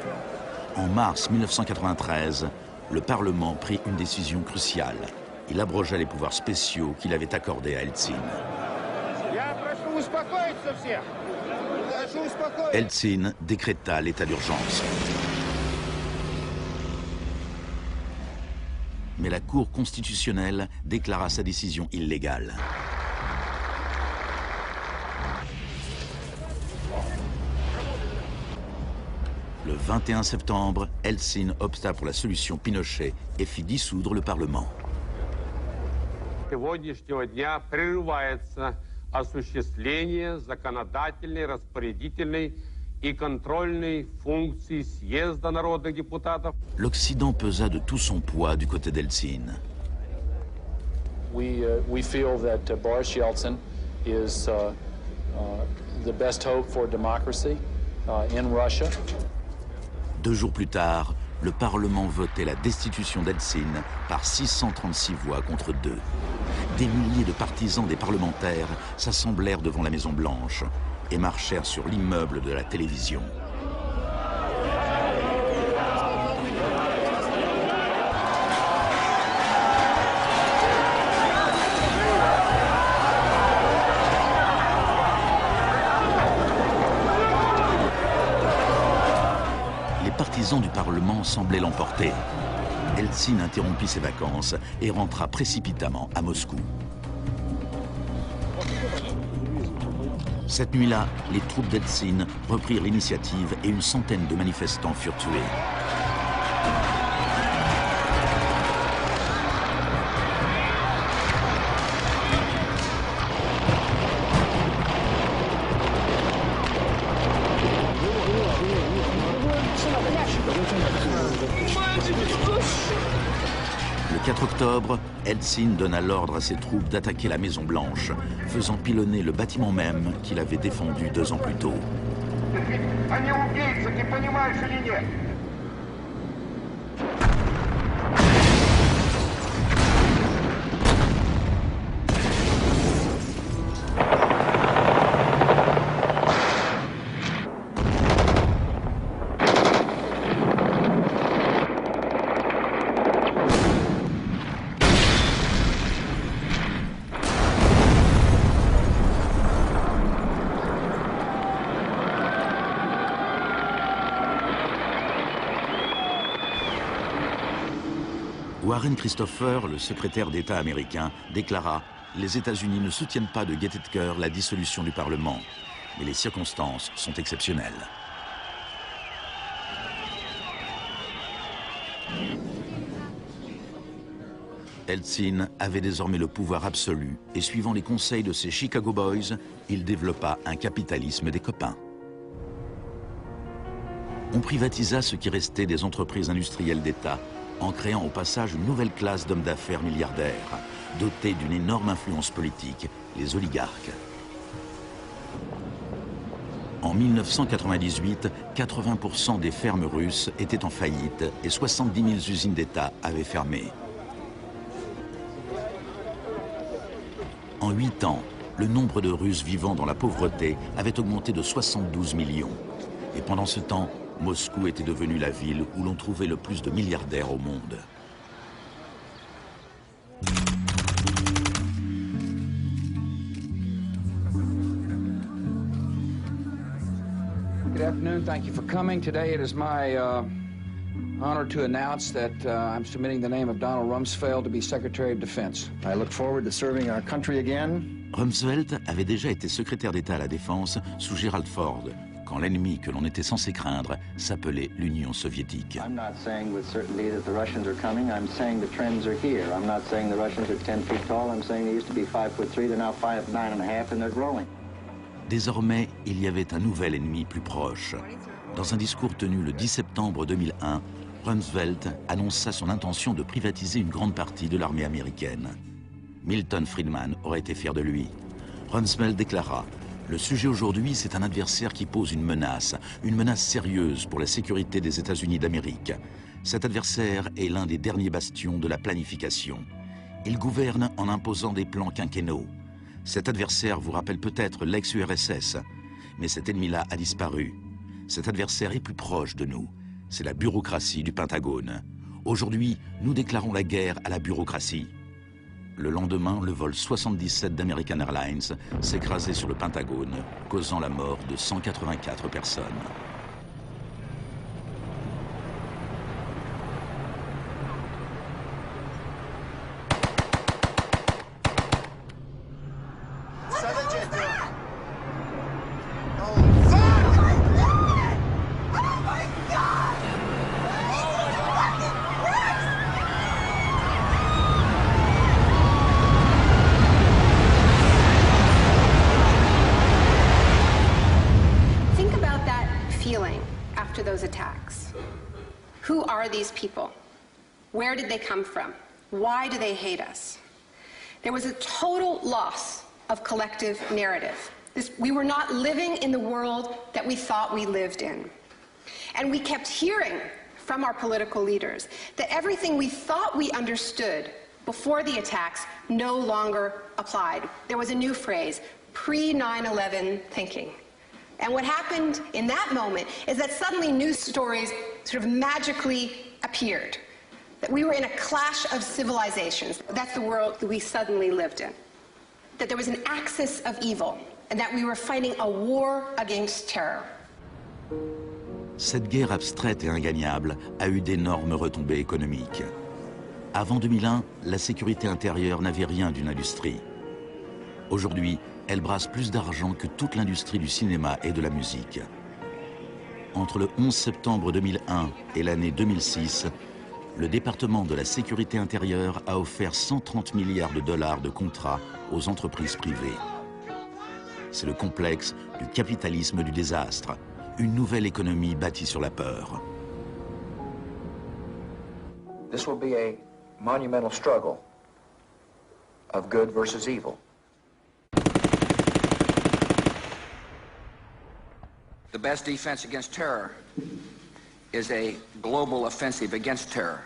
En mars 1993, le Parlement prit une décision cruciale. Il abrogea les pouvoirs spéciaux qu'il avait accordés à Eltsine. Eltsine décréta l'état d'urgence. Mais la Cour constitutionnelle déclara sa décision illégale. Le 21 septembre, Eltsine opta pour la solution Pinochet et fit dissoudre le Parlement. Сегодняшнего дня прерывается осуществление законодательной, распорядительной и контрольной функций съезда народных депутатов. L'Occident pesa de tout son poids du côté d'Eltsine. We feel that Boris Yeltsin is the best hope for democracy in Russia. 2 jours plus tard, le Parlement votait la destitution d'Eltsine par 636 voix contre 2. Des milliers de partisans des parlementaires s'assemblèrent devant la Maison-Blanche et marchèrent sur l'immeuble de la télévision. Les partisans du Parlement semblaient l'emporter. Eltsine interrompit ses vacances et rentra précipitamment à Moscou. Cette nuit-là, les troupes d'Eltsine reprirent l'initiative et une centaine de manifestants furent tués. Le 4 octobre, Eltsine donna l'ordre à ses troupes d'attaquer la Maison-Blanche, faisant pilonner le bâtiment même qu'il avait défendu 2 ans plus tôt. Warren Christopher, le secrétaire d'État américain, déclara « Les États-Unis ne soutiennent pas de gaieté de cœur la dissolution du Parlement, mais les circonstances sont exceptionnelles. » Eltsine avait désormais le pouvoir absolu et suivant les conseils de ses Chicago Boys, il développa un capitalisme des copains. On privatisa ce qui restait des entreprises industrielles d'État en créant au passage une nouvelle classe d'hommes d'affaires milliardaires, dotés d'une énorme influence politique, les oligarques. En 1998, 80% des fermes russes étaient en faillite et 70 000 usines d'État avaient fermé. En 8 ans, le nombre de Russes vivant dans la pauvreté avait augmenté de 72 millions. Et pendant ce temps, Moscou était devenue la ville où l'on trouvait le plus de milliardaires au monde. Good afternoon. Thank you for coming. Today it is my honor to announce that I'm submitting the name of Donald Rumsfeld to be Secretary of Defense. I look forward to serving our country again. Rumsfeld avait déjà été secrétaire d'État à la Défense sous Gerald Ford, quand l'ennemi que l'on était censé craindre s'appelait l'Union soviétique. I'm not saying with certainty that the Russians are coming. I'm saying the trends are here. I'm not saying the Russians are 10 feet tall. I'm saying they used to be 5'3". They're now 5'9.5", and they're growing. Désormais, il y avait un nouvel ennemi plus proche. Dans un discours tenu le 10 septembre 2001, Rumsfeld annonça son intention de privatiser une grande partie de l'armée américaine. Milton Friedman aurait été fier de lui. Rumsfeld déclara « Le sujet aujourd'hui, c'est un adversaire qui pose une menace sérieuse pour la sécurité des États-Unis d'Amérique. Cet adversaire est l'un des derniers bastions de la planification. Il gouverne en imposant des plans quinquennaux. Cet adversaire vous rappelle peut-être l'ex-URSS, mais cet ennemi-là a disparu. Cet adversaire est plus proche de nous. C'est la bureaucratie du Pentagone. Aujourd'hui, nous déclarons la guerre à la bureaucratie. » Le lendemain, le vol 77 d'American Airlines s'écrasait sur le Pentagone, causant la mort de 184 personnes. These people? Where did they come from? Why do they hate us? There was a total loss of collective narrative. We were not living in the world that we thought we lived in. And we kept hearing from our political leaders that everything we thought we understood before the attacks no longer applied. There was a new phrase, pre-9/11 thinking. And what happened in that moment is that suddenly news stories sort of magically appeared. That we were in a clash of civilizations. That's the world that we suddenly lived in. That there was an axis of evil, and that we were fighting a war against terror. Cette guerre abstraite et ingagnable a eu d'énormes retombées économiques. Avant 2001, la sécurité intérieure n'avait rien d'une industrie. Aujourd'hui, elle brasse plus d'argent que toute l'industrie du cinéma et de la musique. Entre le 11 septembre 2001 et l'année 2006, le département de la sécurité intérieure a offert 130 milliards de dollars de contrats aux entreprises privées. C'est le complexe du capitalisme du désastre, une nouvelle économie bâtie sur la peur. This will be monumental struggle of good versus evil. The best defense against terror is a global offensive against terror,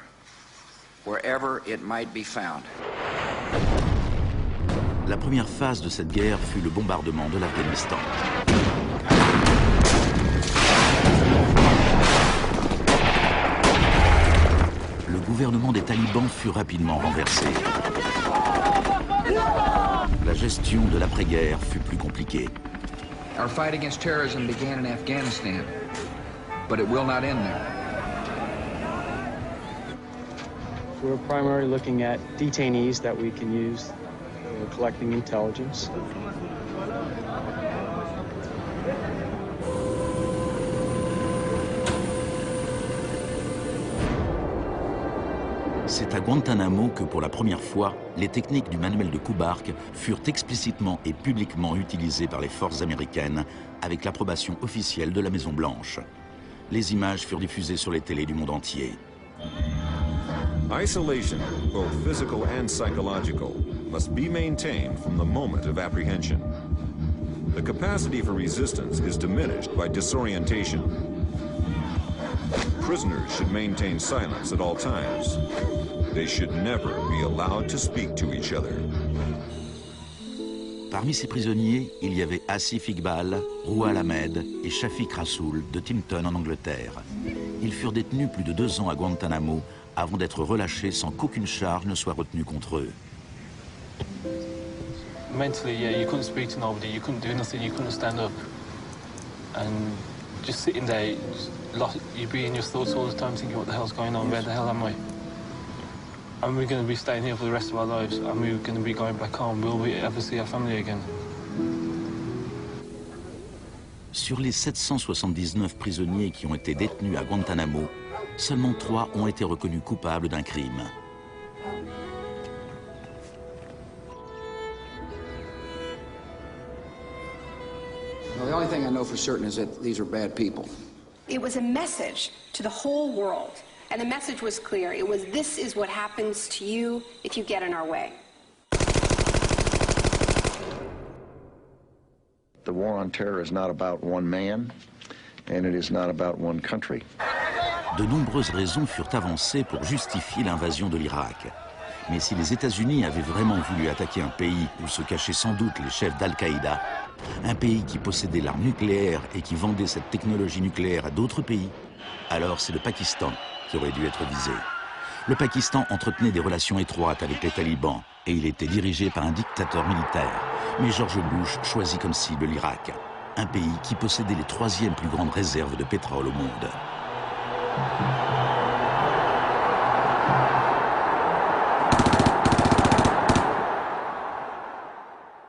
wherever it might be found. La première phase de cette guerre fut le bombardement de l'Afghanistan. Le gouvernement des talibans fut rapidement renversé. La gestion de l'après-guerre fut plus compliquée. Our fight against terrorism began in Afghanistan, but it will not end there. We're primarily looking at detainees that we can use. We're collecting intelligence. C'est à Guantanamo que, pour la première fois, les techniques du manuel de Kubark furent explicitement et publiquement utilisées par les forces américaines avec l'approbation officielle de la Maison-Blanche. Les images furent diffusées sur les télés du monde entier. Isolation, both physical and psychological, must be maintained from the moment of apprehension. The capacity for resistance is diminished by disorientation. Prisoners should maintain silence at all times. They should never be allowed to speak to each other. Parmi ces prisonniers, il y avait Asif Iqbal, Rouhal Ahmed et Shafiq Rasool de Timpton en Angleterre. Ils furent détenus plus de 2 ans à Guantanamo avant d'être relâchés sans qu'aucune charge ne soit retenue contre eux. Mentally, yeah, you couldn't speak to nobody, you couldn't do nothing, you couldn't stand up. And just sitting there, you'd be in your thoughts all the time thinking, what the hell's going on, where the hell am I? Are we going to be staying here for the rest of our lives? Are we going to be going back home? Will we ever see our family again? Sur les 779 prisonniers qui ont été détenus à Guantanamo, seulement 3 ont été reconnus coupables d'un crime. Well, the only thing I know for certain is that these are bad people. It was a message to the whole world, and the message was clear. It was, this is what happens to you if you get in our way. The war on terror is not about one man, and it is not about one country. De nombreuses raisons furent avancées pour justifier l'invasion de l'Irak. Mais si les États-Unis avaient vraiment voulu attaquer un pays où se cachaient sans doute les chefs d'Al-Qaïda, un pays qui possédait l'arme nucléaire et qui vendait cette technologie nucléaire à d'autres pays, alors c'est le Pakistan qui aurait dû être visé. Le Pakistan entretenait des relations étroites avec les talibans et il était dirigé par un dictateur militaire. Mais George Bush choisit comme cible l'Irak, un pays qui possédait les 3e plus grandes réserves de pétrole au monde.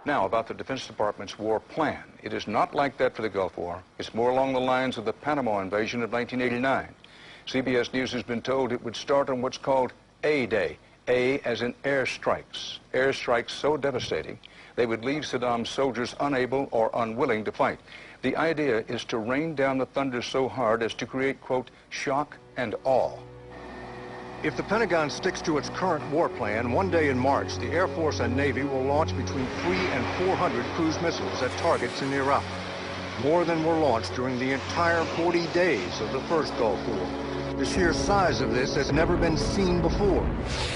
Now, about the Defense Department's war plan. It is not like that for the Gulf War. It's more along the lines of the Panama invasion of 1989. CBS News has been told it would start on what's called A-Day. A as in airstrikes. Airstrikes so devastating, they would leave Saddam's soldiers unable or unwilling to fight. The idea is to rain down the thunder so hard as to create, quote, shock and awe. If the Pentagon sticks to its current war plan, one day in March, the Air Force and Navy will launch between 300 and 400 cruise missiles at targets in Iraq. More than were launched during the entire 40 days of the first Gulf War. The sheer size of this has never been seen before,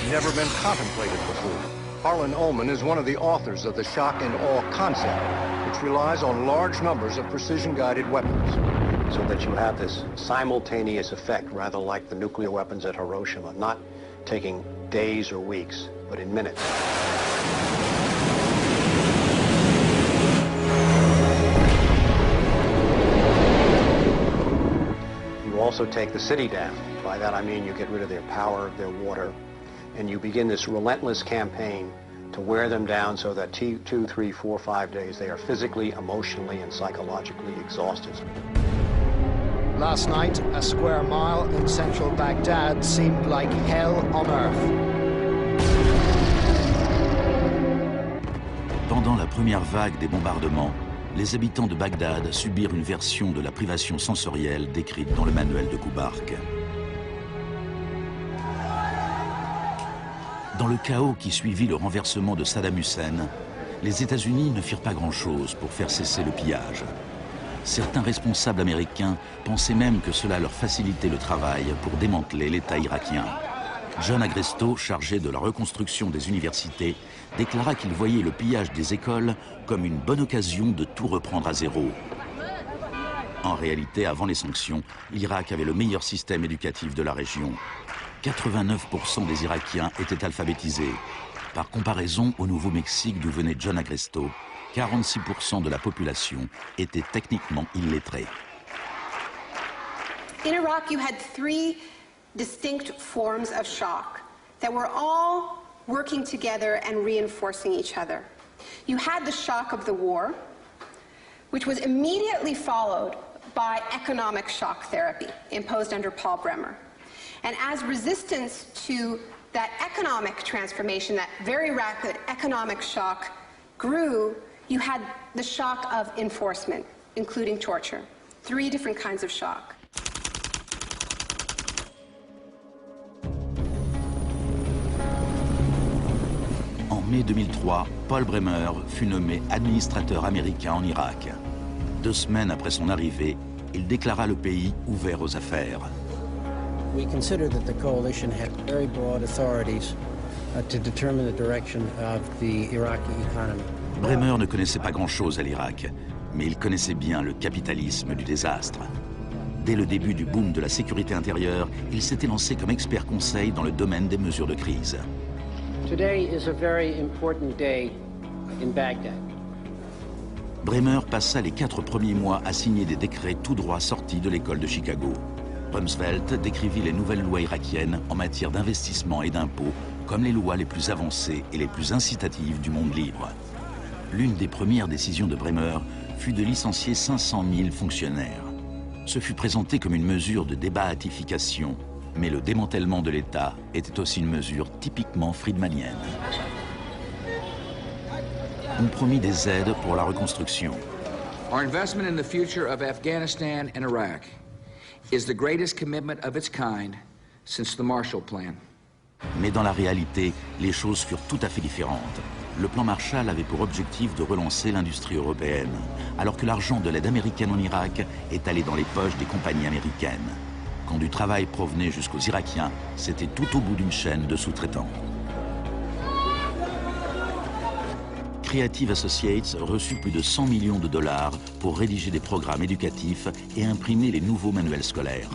never been contemplated before. Harlan Ullman is one of the authors of the shock and awe concept, which relies on large numbers of precision-guided weapons. So that you have this simultaneous effect, rather like the nuclear weapons at Hiroshima, not taking days or weeks, but in minutes. You also take the city down. By that I mean you get rid of their power, their water, and you begin this relentless campaign to wear them down so that 2, 3, 4, 5 days they are physically, emotionally, and psychologically exhausted. Last night, a square mile in central Baghdad seemed like hell on earth. Pendant la première vague des bombardements, les habitants de Bagdad subirent une version de la privation sensorielle décrite dans le manuel de Kubark. Dans le chaos qui suivit le renversement de Saddam Hussein, les États-Unis ne firent pas grand-chose pour faire cesser le pillage. Certains responsables américains pensaient même que cela leur facilitait le travail pour démanteler l'État irakien. John Agresto, chargé de la reconstruction des universités, déclara qu'il voyait le pillage des écoles comme une bonne occasion de tout reprendre à zéro. En réalité, avant les sanctions, l'Irak avait le meilleur système éducatif de la région. 89% des Irakiens étaient alphabétisés. Par comparaison au Nouveau-Mexique d'où venait John Agresto, 46% de la population était techniquement illettrée. In Iraq, you had three distinct forms of shock that were all working together and reinforcing each other. You had the shock of the war, which was immediately followed by economic shock therapy imposed under Paul Bremer. And as resistance to that economic transformation, that very rapid economic shock grew, you had the shock of enforcement, including torture. Three different kinds of shock. En mai 2003, Paul Bremer fut nommé administrateur américain en Irak. 2 semaines après son arrivée, il déclara le pays ouvert aux affaires. We consider that the coalition had very broad authorities to determine the direction of the Iraqi economy. Bremer ne connaissait pas grand-chose à l'Irak, mais il connaissait bien le capitalisme du désastre. Dès le début du boom de la sécurité intérieure, il s'était lancé comme expert conseil dans le domaine des mesures de crise. Today is a very important day in Baghdad. Bremer passa les 4 premiers mois à signer des décrets tout droit sortis de l'école de Chicago. Rumsfeld décrivit les nouvelles lois irakiennes en matière d'investissement et d'impôts comme les lois les plus avancées et les plus incitatives du monde libre. L'une des premières décisions de Bremer fut de licencier 500 000 fonctionnaires. Ce fut présenté comme une mesure de débahatification, mais le démantèlement de l'État était aussi une mesure typiquement friedmanienne. On promit des aides pour la reconstruction. Our investment in the future of Afghanistan and Iraq is the greatest commitment of its kind since the Marshall Plan. Mais dans la réalité, les choses furent tout à fait différentes. Le plan Marshall avait pour objectif de relancer l'industrie européenne, alors que l'argent de l'aide américaine en Irak est allé dans les poches des compagnies américaines. Quand du travail provenait jusqu'aux Irakiens, c'était tout au bout d'une chaîne de sous-traitants. Creative Associates reçut plus de 100 millions de dollars pour rédiger des programmes éducatifs et imprimer les nouveaux manuels scolaires.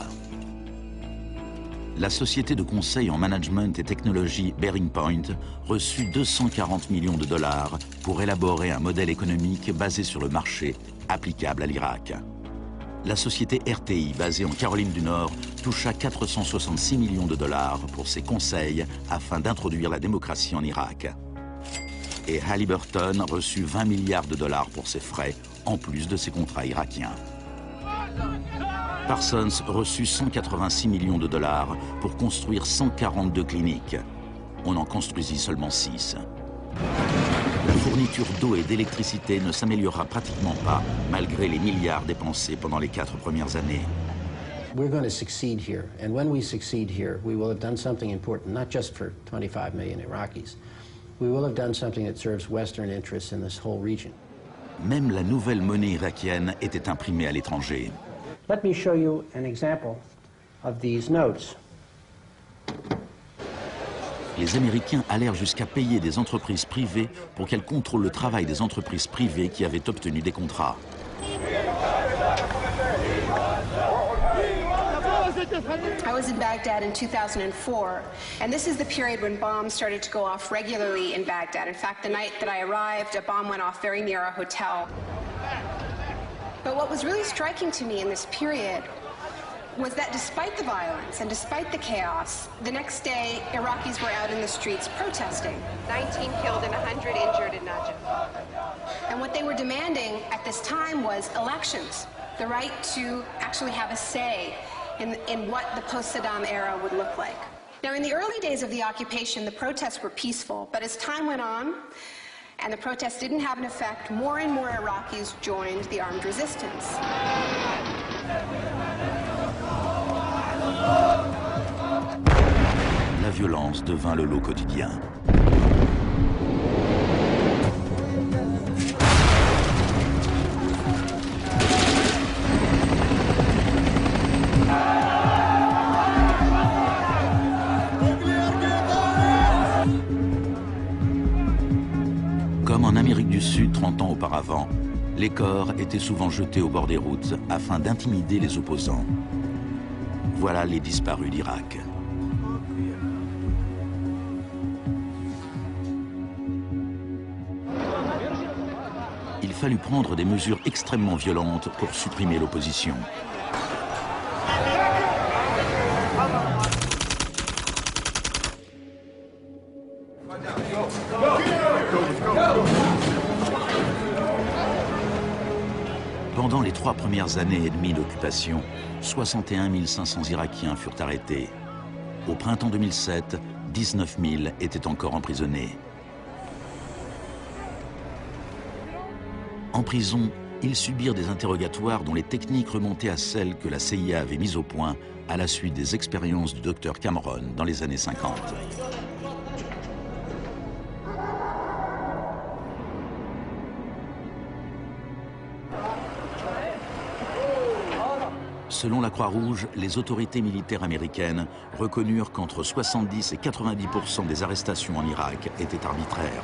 La société de conseil en management et technologie Bearing Point reçut 240 millions de dollars pour élaborer un modèle économique basé sur le marché applicable à l'Irak. La société RTI, basée en Caroline du Nord, toucha 466 millions de dollars pour ses conseils afin d'introduire la démocratie en Irak. Et Halliburton reçut 20 milliards de dollars pour ses frais, en plus de ses contrats irakiens. Parsons reçut 186 millions de dollars pour construire 142 cliniques. On en construisit seulement 6. La fourniture d'eau et d'électricité ne s'améliorera pratiquement pas, malgré les milliards dépensés pendant les 4 premières années. We're going to succeed here, and when we succeed here, we will have done something important, not just for 25 million Iraqis. We will have done something that serves Western interests in this whole region. Même la nouvelle monnaie irakienne était imprimée à l'étranger. Let me show you an example of these notes. Les Américains allèrent jusqu'à payer des entreprises privées pour qu'elles contrôlent le travail des entreprises privées qui avaient obtenu des contrats. I was in Baghdad in 2004, and this is the period when bombs started to go off regularly in Baghdad. In fact, the night that I arrived, a bomb went off very near our hotel. But what was really striking to me in this period was that despite the violence and despite the chaos, the next day, Iraqis were out in the streets protesting. 19 killed and 100 injured in Najaf. And what they were demanding at this time was elections, the right to actually have a say in what the post-Saddam era would look like. Now, in the early days of the occupation, the protests were peaceful, but as time went on, and the protests didn't have an effect, more and more Iraqis joined the armed resistance. La violence devint le lot quotidien. Comme en Amérique du Sud 30 ans auparavant, les corps étaient souvent jetés au bord des routes afin d'intimider les opposants. Voilà les disparus d'Irak. Il fallut prendre des mesures extrêmement violentes pour supprimer l'opposition. Pendant les 3 premières années et demie d'occupation, 61 500 Irakiens furent arrêtés. Au printemps 2007, 19 000 étaient encore emprisonnés. En prison, ils subirent des interrogatoires dont les techniques remontaient à celles que la CIA avait mises au point à la suite des expériences du docteur Cameron dans les années 50. Selon la Croix-Rouge, les autorités militaires américaines reconnurent qu'entre 70 et 90% des arrestations en Irak étaient arbitraires.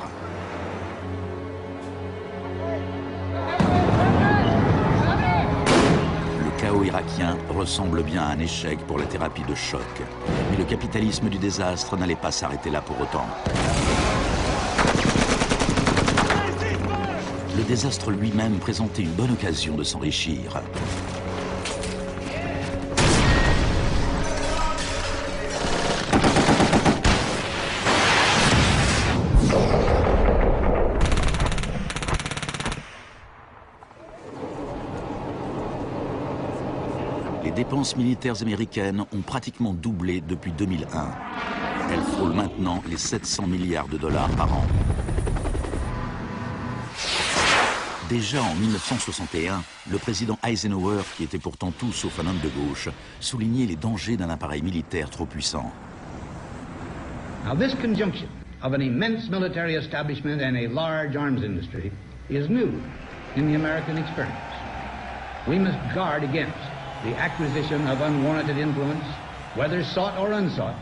Le chaos irakien ressemble bien à un échec pour la thérapie de choc. Mais le capitalisme du désastre n'allait pas s'arrêter là pour autant. Le désastre lui-même présentait une bonne occasion de s'enrichir. Les dépenses militaires américaines ont pratiquement doublé depuis 2001. Elles frôlent maintenant les 700 milliards de dollars par an. Déjà en 1961, le président Eisenhower, qui était pourtant tout sauf un homme de gauche, soulignait les dangers d'un appareil militaire trop puissant. Now this conjunction of an immense military establishment and a large arms industry is new in the American experience. We must guard against the acquisition of unwarranted influence, whether sought or unsought,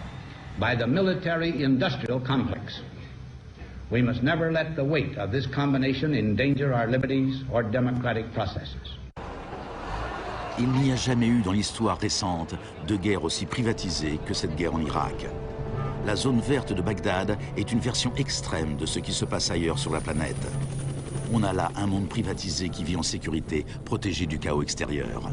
by the military-industrial complex. We must never let the weight of this combination endanger our liberties or democratic processes. Il n'y a jamais eu dans l'histoire récente de guerre aussi privatisée que cette guerre en Irak. La zone verte de Bagdad est une version extrême de ce qui se passe ailleurs sur la planète. On a là un monde privatisé qui vit en sécurité, protégé du chaos extérieur.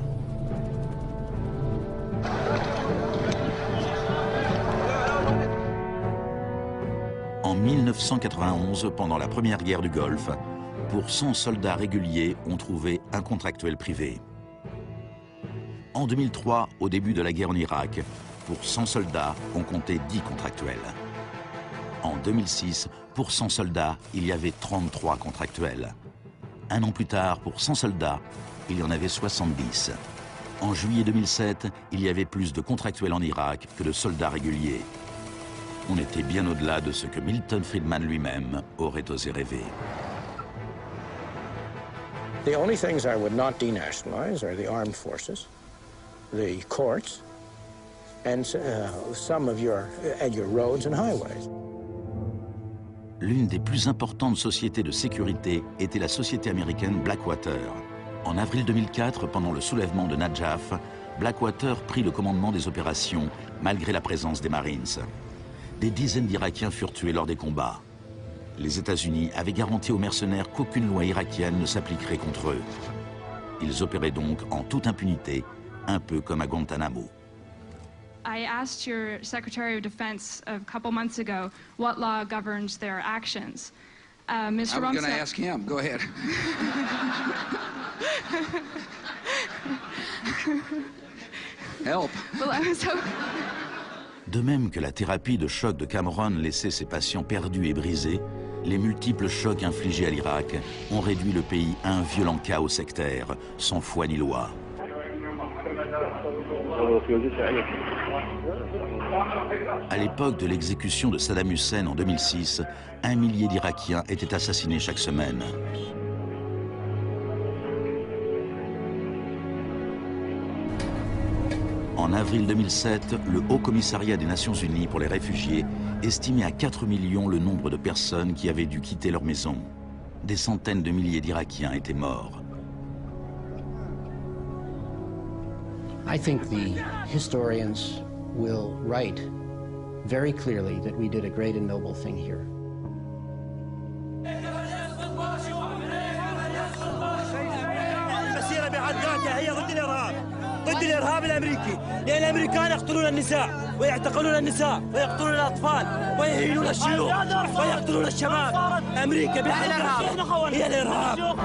En 1991, pendant la première guerre du Golfe, pour 100 soldats réguliers, on trouvait un contractuel privé. En 2003, au début de la guerre en Irak, pour 100 soldats, on comptait 10 contractuels. En 2006, pour 100 soldats, il y avait 33 contractuels. Un an plus tard, pour 100 soldats, il y en avait 70. En juillet 2007, il y avait plus de contractuels en Irak que de soldats réguliers. On était bien au-delà de ce que Milton Friedman lui-même aurait osé rêver. The only things I would not denationalize are the armed forces, the courts, and some of your roads and highways. L'une des plus importantes sociétés de sécurité était la société américaine Blackwater. En avril 2004, pendant le soulèvement de Najaf, Blackwater prit le commandement des opérations, malgré la présence des Marines. Des dizaines d'Irakiens furent tués lors des combats. Les États-Unis avaient garanti aux mercenaires qu'aucune loi irakienne ne s'appliquerait contre eux. Ils opéraient donc en toute impunité, un peu comme à Guantanamo. I asked your Secretary of Defense a couple months ago what law governs their actions. Mr. I was going to ask him. Go ahead. Help. Well, I was hoping... De même que la thérapie de choc de Cameron laissait ses patients perdus et brisés, les multiples chocs infligés à l'Irak ont réduit le pays à un violent chaos sectaire, sans foi ni loi. À l'époque de l'exécution de Saddam Hussein en 2006, 1 millier d'Irakiens étaient assassinés chaque semaine. En avril 2007, le Haut Commissariat des Nations Unies pour les réfugiés estimait à 4 millions le nombre de personnes qui avaient dû quitter leur maison. Des centaines de milliers d'Irakiens étaient morts. I think the historians will write very clearly that we did a great and noble thing here. ضد الإرهاب الأمريكي، لأن الأمريكان يقتلون النساء ويعتقلون النساء ويقتلون الأطفال ويهينون الشيوخ ويقتلون الشباب. أمريكا بحقها هي الإرهاب.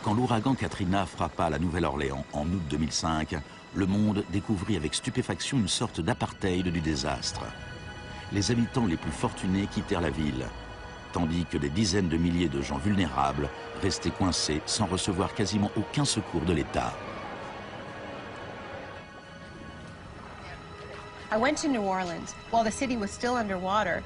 Quand l'ouragan Katrina frappa la Nouvelle-Orléans en août 2005, le monde découvrit avec stupéfaction une sorte d'apartheid du désastre. Les habitants les plus fortunés quittèrent la ville, tandis que des dizaines de milliers de gens vulnérables restaient coincés sans recevoir quasiment aucun secours de l'État. I went to New Orleans while the city was still underwater.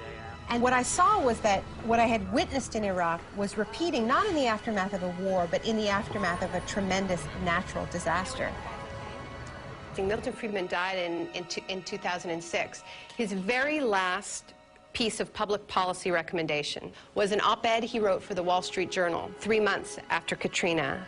And what I saw was that what I had witnessed in Iraq was repeating, not in the aftermath of a war, but in the aftermath of a tremendous natural disaster. Milton Friedman died in 2006. His very last piece of public policy recommendation was an op-ed he wrote for the Wall Street Journal 3 months after Katrina.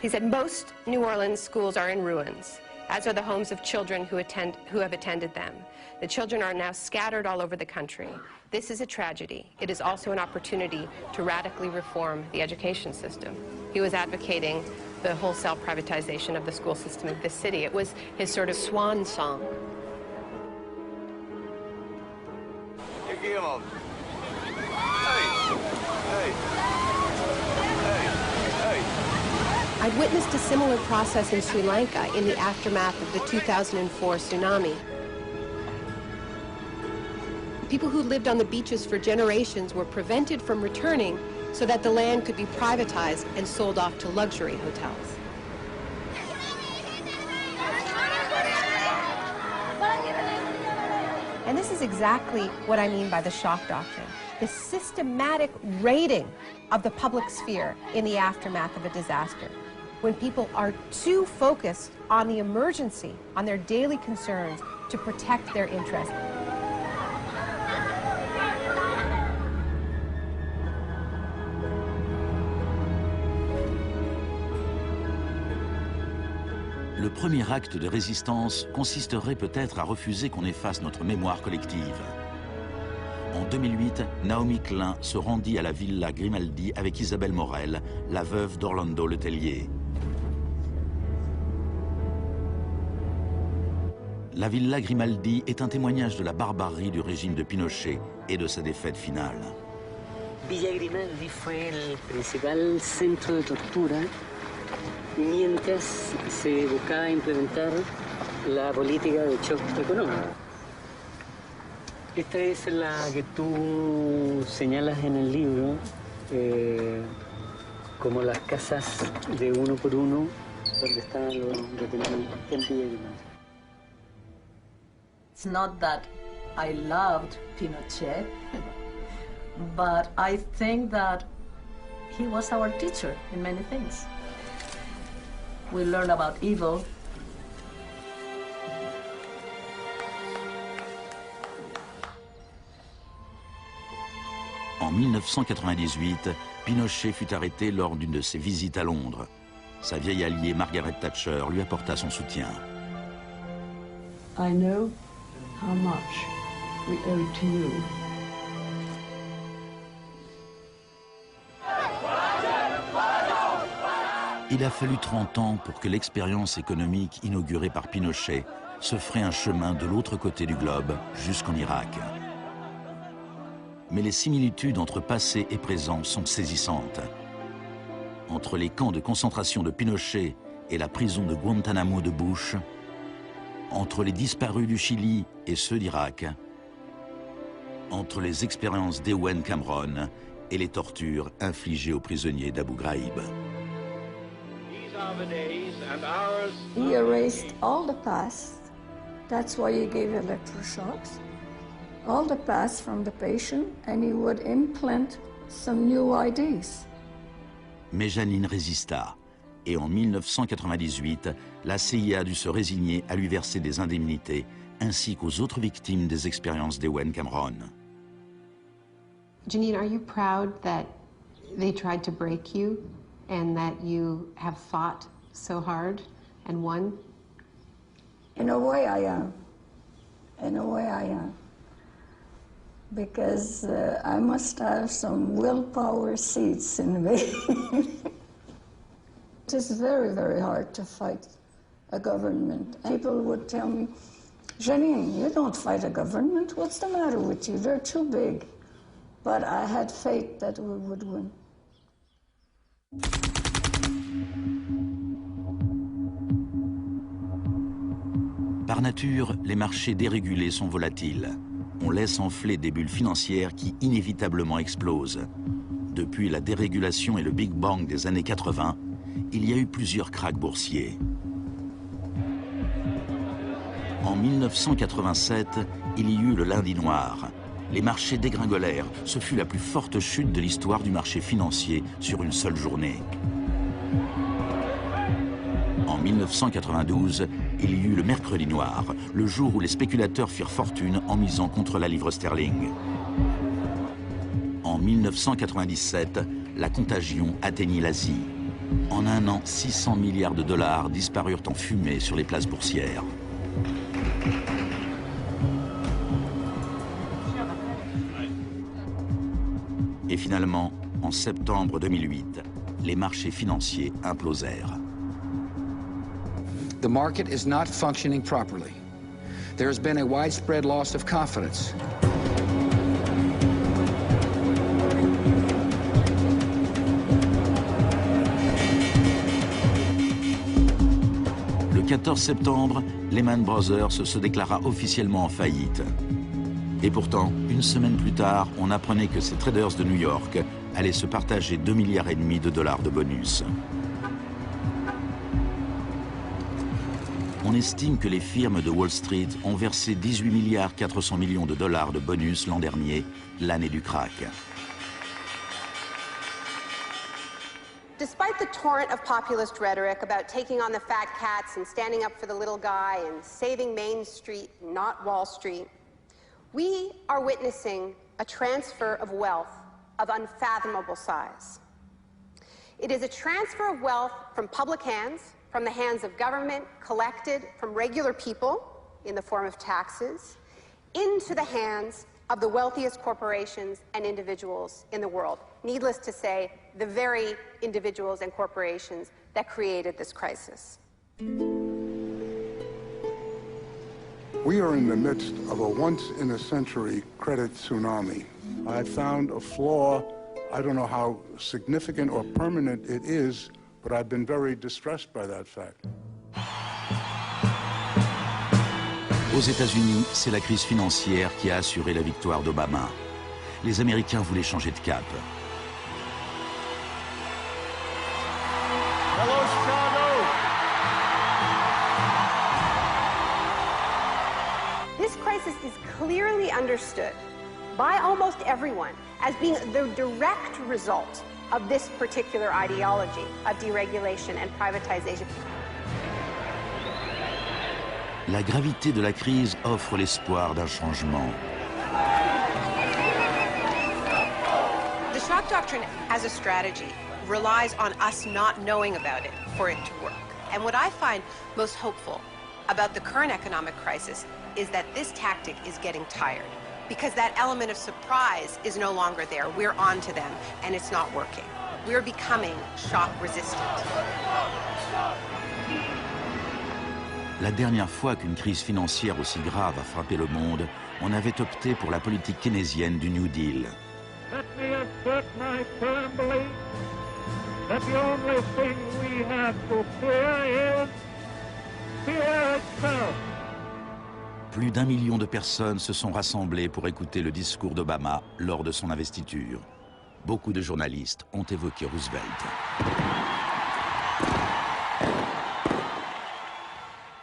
He said, most New Orleans schools are in ruins, as are the homes of children who have attended them. The children are now scattered all over the country. This is a tragedy. It is also an opportunity to radically reform the education system. He was advocating the wholesale privatization of the school system of this city. It was his sort of swan song. I'd witnessed a similar process in Sri Lanka in the aftermath of the 2004 tsunami. People who lived on the beaches for generations were prevented from returning so that the land could be privatized and sold off to luxury hotels. And this is exactly what I mean by the shock doctrine, the systematic raiding of the public sphere in the aftermath of a disaster. When people are too focused on the emergency, on their daily concerns, to protect their interests. Le premier acte de résistance consisterait peut-être à refuser qu'on efface notre mémoire collective. En 2008, Naomi Klein se rendit à la Villa Grimaldi avec Isabelle Morel, la veuve d'Orlando Letelier. La Villa Grimaldi est un témoignage de la barbarie du régime de Pinochet et de sa défaite finale. Villa Grimaldi fue el principal centro de tortura mientras se buscaba implementar la política de shock económico. Esta es la que tú señalas en el libro como las casas de uno por uno donde estaban los detenidos en Villa Grimaldi. It's not that I loved Pinochet, but I think that he was our teacher in many things. We learned about evil. En 1998, Pinochet fut arrêté lors d'une de ses visites à Londres. Sa vieille alliée Margaret Thatcher lui apporta son soutien. I know how much we owe to you. Il a fallu 30 ans pour que l'expérience économique inaugurée par Pinochet se fraie un chemin de l'autre côté du globe, jusqu'en Irak. Mais les similitudes entre passé et présent sont saisissantes. Entre les camps de concentration de Pinochet et la prison de Guantanamo de Bush, entre les disparus du Chili et ceux d'Irak, entre les expériences d'Ewen Cameron et les tortures infligées aux prisonniers d'Abu Ghraib. He erased all the past. That's why he gave electroshocks. All the past from the patient, and he would implant some new ideas. Mais Janine résista, et en 1998, la CIA dut se résigner à lui verser des indemnités, ainsi qu'aux autres victimes des expériences d'Ewen Cameron. Janine, are you proud that they tried to break you and that you have fought so hard and won? In a way, I am. In a way, I am. Because I must have some willpower seeds in me. It is very, very hard to fight a government. People would tell me, Janine, you don't fight a government. What's the matter with you? They're too big. But I had faith that we would win. Par nature, les marchés dérégulés sont volatiles. On laisse enfler des bulles financières qui inévitablement explosent. Depuis la dérégulation et le Big Bang des années 80, il y a eu plusieurs krachs boursiers. En 1987, il y eut le lundi noir. Les marchés dégringolèrent. Ce fut la plus forte chute de l'histoire du marché financier sur une seule journée. En 1992, il y eut le mercredi noir, le jour où les spéculateurs firent fortune en misant contre la livre sterling. En 1997, la contagion atteignit l'Asie. En un an, 600 milliards de dollars disparurent en fumée sur les places boursières. Et finalement, en septembre 2008, les marchés financiers implosèrent. The market is not functioning properly. There has been a widespread loss of confidence. Le 14 septembre, Lehman Brothers se déclara officiellement en faillite. Et pourtant, une semaine plus tard, on apprenait que ces traders de New York allaient se partager 2,5 milliards de dollars de bonus. On estime que les firmes de Wall Street ont versé 18,4 milliards de dollars de bonus l'an dernier, l'année du krach. Despite the torrent of populist rhetoric about taking on the fat cats and standing up for the little guy and saving Main Street, not Wall Street, we are witnessing a transfer of wealth of unfathomable size. It is a transfer of wealth from public hands, from the hands of government, collected from regular people in the form of taxes, into the hands of the wealthiest corporations and individuals in the world. Needless to say, the very individuals and corporations that created this crisis. We are in the midst of a once-in-a-century credit tsunami. I found a flaw. I don't know how significant or permanent it is, but I've been very distressed by that fact. Aux États-Unis, c'est la crise financière qui a assuré la victoire d'Obama. Les Américains voulaient changer de cap. Hello, Chicago! This crisis is clearly understood by almost everyone as being the direct result of this particular ideology of deregulation and privatization. La gravité de la crise offre l'espoir d'un changement. The shock doctrine as a strategy relies on us not knowing about it for it to work. And what I find most hopeful about the current economic crisis is that this tactic is getting tired, because that element of surprise is no longer there. We're on to them, and it's not working. We're becoming shock resistant. La dernière fois qu'une crise financière aussi grave a frappé le monde, on avait opté pour la politique keynésienne du New Deal. Let me assert my firm belief that the only thing we have to fear is fear itself. Plus d'1 million de personnes se sont rassemblées pour écouter le discours d'Obama lors de son investiture. Beaucoup de journalistes ont évoqué Roosevelt.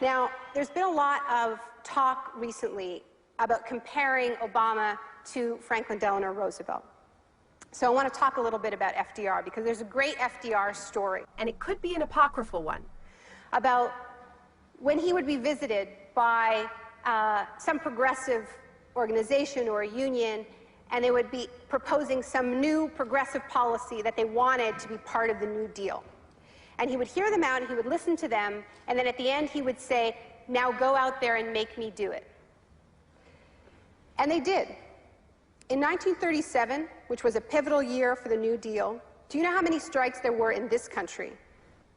Now, there's been a lot of talk recently about comparing Obama to Franklin Delano Roosevelt. So I want to talk a little bit about FDR, because there's a great FDR story. And it could be an apocryphal one. About when he would be visited by some progressive organization or a union, and they would be proposing some new progressive policy that they wanted to be part of the New Deal. And he would hear them out, and he would listen to them, and then at the end he would say, now go out there and make me do it. And they did. In 1937, which was a pivotal year for the New Deal, do you know how many strikes there were in this country?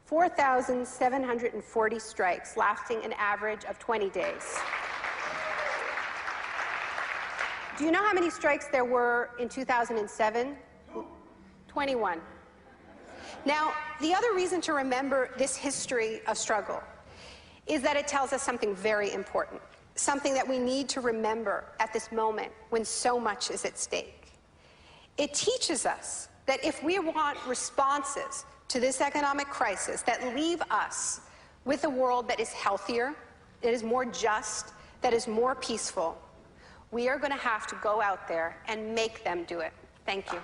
4,740 strikes, lasting an average of 20 days. Do you know how many strikes there were in 2007? 21. Now, the other reason to remember this history of struggle is that it tells us something very important, something that we need to remember at this moment when so much is at stake. It teaches us that if we want responses to this economic crisis that leave us with a world that is healthier, that is more just, that is more peaceful, we are going to have to go out there and make them do it. Thank you.